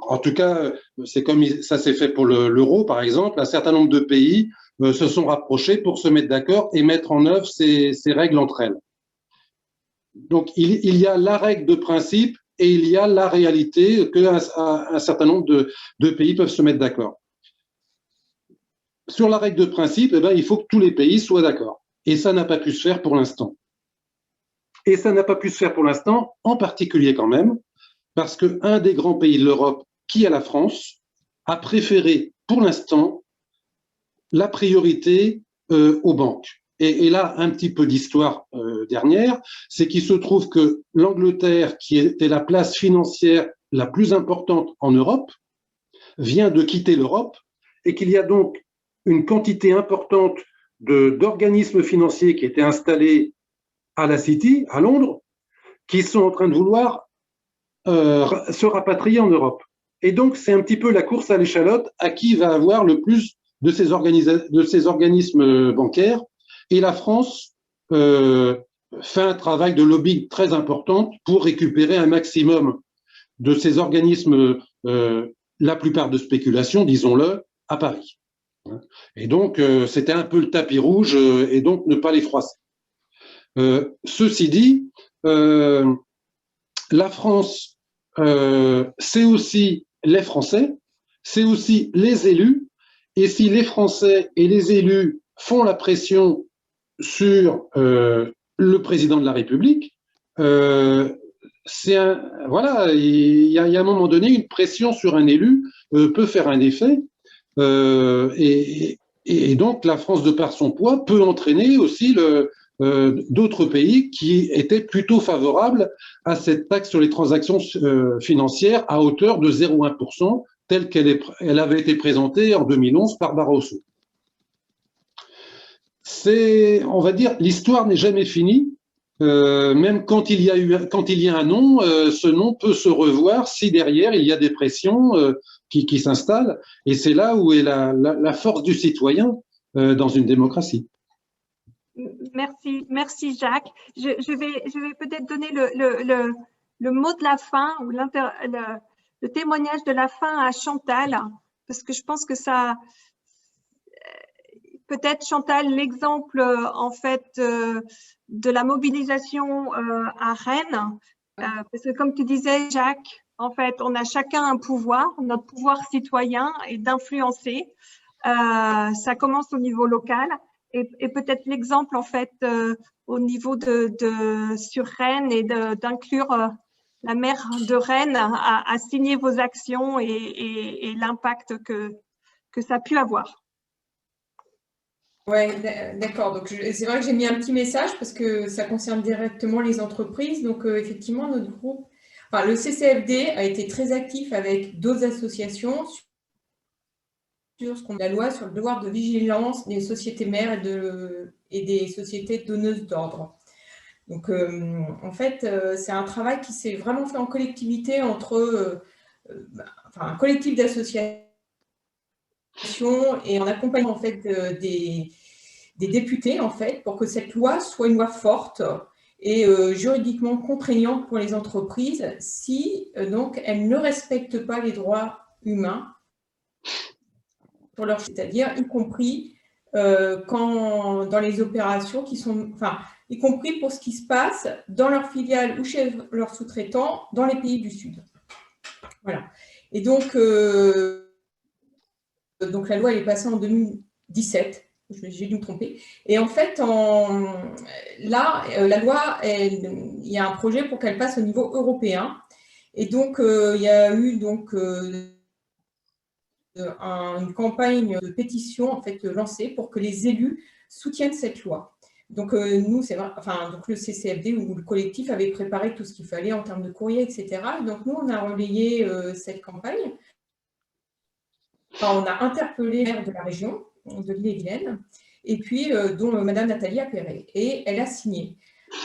en tout cas, c'est comme ça s'est fait pour l'euro, par exemple. Un certain nombre de pays se sont rapprochés pour se mettre d'accord et mettre en œuvre ces règles entre elles. Donc, il y a la règle de principe et il y a la réalité qu'un certain nombre de pays peuvent se mettre d'accord. Sur la règle de principe, eh bien, il faut que tous les pays soient d'accord. Et ça n'a pas pu se faire pour l'instant. Et ça n'a pas pu se faire pour l'instant, en particulier quand même, parce qu'un des grands pays de l'Europe, qui est la France, a préféré pour l'instant la priorité aux banques. Et là, un petit peu d'histoire dernière, c'est qu'il se trouve que l'Angleterre, qui était la place financière la plus importante en Europe, vient de quitter l'Europe et qu'il y a donc une quantité importante d'organismes financiers qui étaient installés à la City, à Londres, qui sont en train de vouloir se rapatrier en Europe. Et donc, c'est un petit peu la course à l'échalote à qui va avoir le plus de ces organismes bancaires. Et la France fait un travail de lobbying très important pour récupérer un maximum de ces organismes, la plupart de spéculation, disons-le, à Paris. Et donc, c'était un peu le tapis rouge et donc ne pas les froisser. Ceci dit, la France, c'est aussi les Français, c'est aussi les élus, et si les Français et les élus font la pression sur le président de la République, voilà, il y a un moment donné, une pression sur un élu peut faire un effet, et donc la France, de par son poids, peut entraîner aussi d'autres pays qui étaient plutôt favorables à cette taxe sur les transactions financières à hauteur de 0,1%, telle qu'elle avait été présentée en 2011 par Barroso. On va dire, l'histoire n'est jamais finie. Même quand il y a un nom, ce nom peut se revoir si derrière il y a des pressions qui s'installent. Et c'est là où est la force du citoyen dans une démocratie. Merci Jacques. Je vais peut-être donner le mot de la fin ou le témoignage de la fin à Chantal, parce que je pense que ça, peut-être Chantal, l'exemple en fait de la mobilisation à Rennes, parce que comme tu disais Jacques, en fait, on a chacun un pouvoir, notre pouvoir citoyen est d'influencer. Ça commence au niveau local. Et peut-être l'exemple en fait au niveau sur Rennes et d'inclure la maire de Rennes à signer vos actions et l'impact que ça a pu avoir. Oui, d'accord. Donc, c'est vrai que j'ai mis un petit message parce que ça concerne directement les entreprises. Donc, effectivement, notre groupe, enfin, le CCFD a été très actif avec d'autres associations sur ce qu'on a la loi sur le devoir de vigilance des sociétés mères et des sociétés donneuses d'ordre. Donc, en fait, c'est un travail qui s'est vraiment fait en collectivité entre un collectif d'associations et en accompagnant en fait des députés en fait pour que cette loi soit une loi forte et juridiquement contraignante pour les entreprises si donc elles ne respectent pas les droits humains pour leur, c'est-à-dire y compris dans les opérations qui sont, enfin, y compris pour ce qui se passe dans leur filiale ou chez leurs sous-traitants dans les pays du Sud. Voilà. Et donc la loi elle est passée en 2017, j'ai dû me tromper. Et en fait, la loi, il y a un projet pour qu'elle passe au niveau européen. Et donc, il y a eu donc une campagne de pétition en fait lancée pour que les élus soutiennent cette loi. Donc nous, c'est vrai, enfin donc le CCFD ou le collectif avait préparé tout ce qu'il fallait en termes de courrier, etc. Et donc nous, on a relayé cette campagne. Enfin, on a interpellé le maire de la région de l'Ille-et-Vilaine, et puis dont Madame Nathalie Appéré, et elle a signé.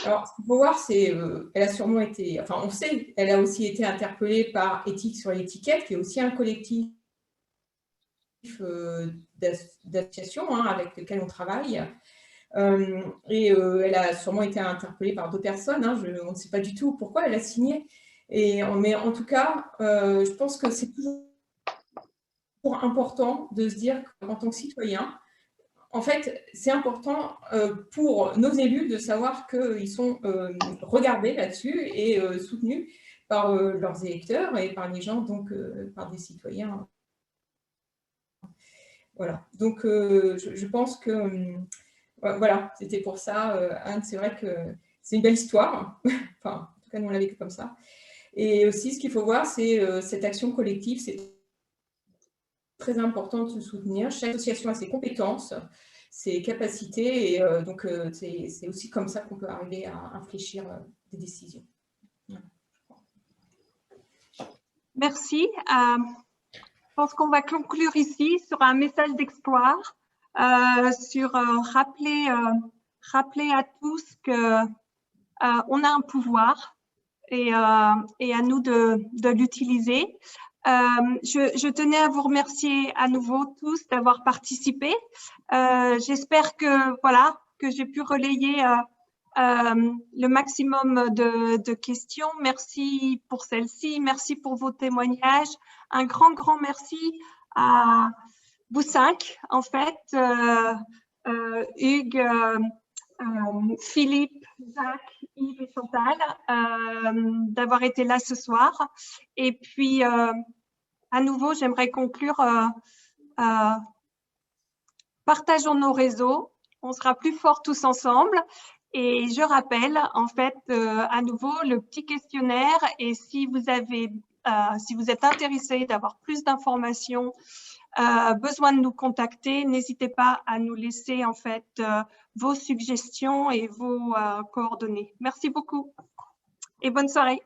Alors, ce qu'il faut voir, c'est elle a sûrement été, enfin on sait, elle a aussi été interpellée par Éthique sur l'étiquette, qui est aussi un collectif d'associations avec lesquelles on travaille. Et elle a sûrement été interpellée par d'autres personnes. On ne sait pas du tout pourquoi elle a signé. Mais en tout cas, je pense que c'est toujours important de se dire qu'en tant que citoyen, en fait, c'est important pour nos élus de savoir qu'ils sont regardés là-dessus et soutenus par leurs électeurs et par les gens, donc par des citoyens. Voilà, donc je pense que, voilà, c'était pour ça, Anne, c'est vrai que c'est une belle histoire, enfin, en tout cas, nous, on l'a vécu comme ça. Et aussi, ce qu'il faut voir, c'est cette action collective, c'est très important de se soutenir. Chaque association a ses compétences, ses capacités, et donc c'est aussi comme ça qu'on peut arriver à infléchir des décisions. Voilà. Merci. Je pense qu'on va conclure ici sur un message d'espoir, sur rappeler à tous que on a un pouvoir et à nous de l'utiliser. Je tenais à vous remercier à nouveau tous d'avoir participé. J'espère que voilà que j'ai pu relayer le maximum de questions. Merci pour celle-ci, merci pour vos témoignages. Un grand merci à vous cinq, en fait, Hugues, Philippe, Jacques, Yves et Chantal d'avoir été là ce soir. Et puis, à nouveau, j'aimerais conclure. Partageons nos réseaux, on sera plus forts tous ensemble. Et je rappelle, en fait, à nouveau, le petit questionnaire. Et si vous êtes intéressé d'avoir plus d'informations, besoin de nous contacter, n'hésitez pas à nous laisser, en fait, vos suggestions et vos coordonnées. Merci beaucoup et bonne soirée.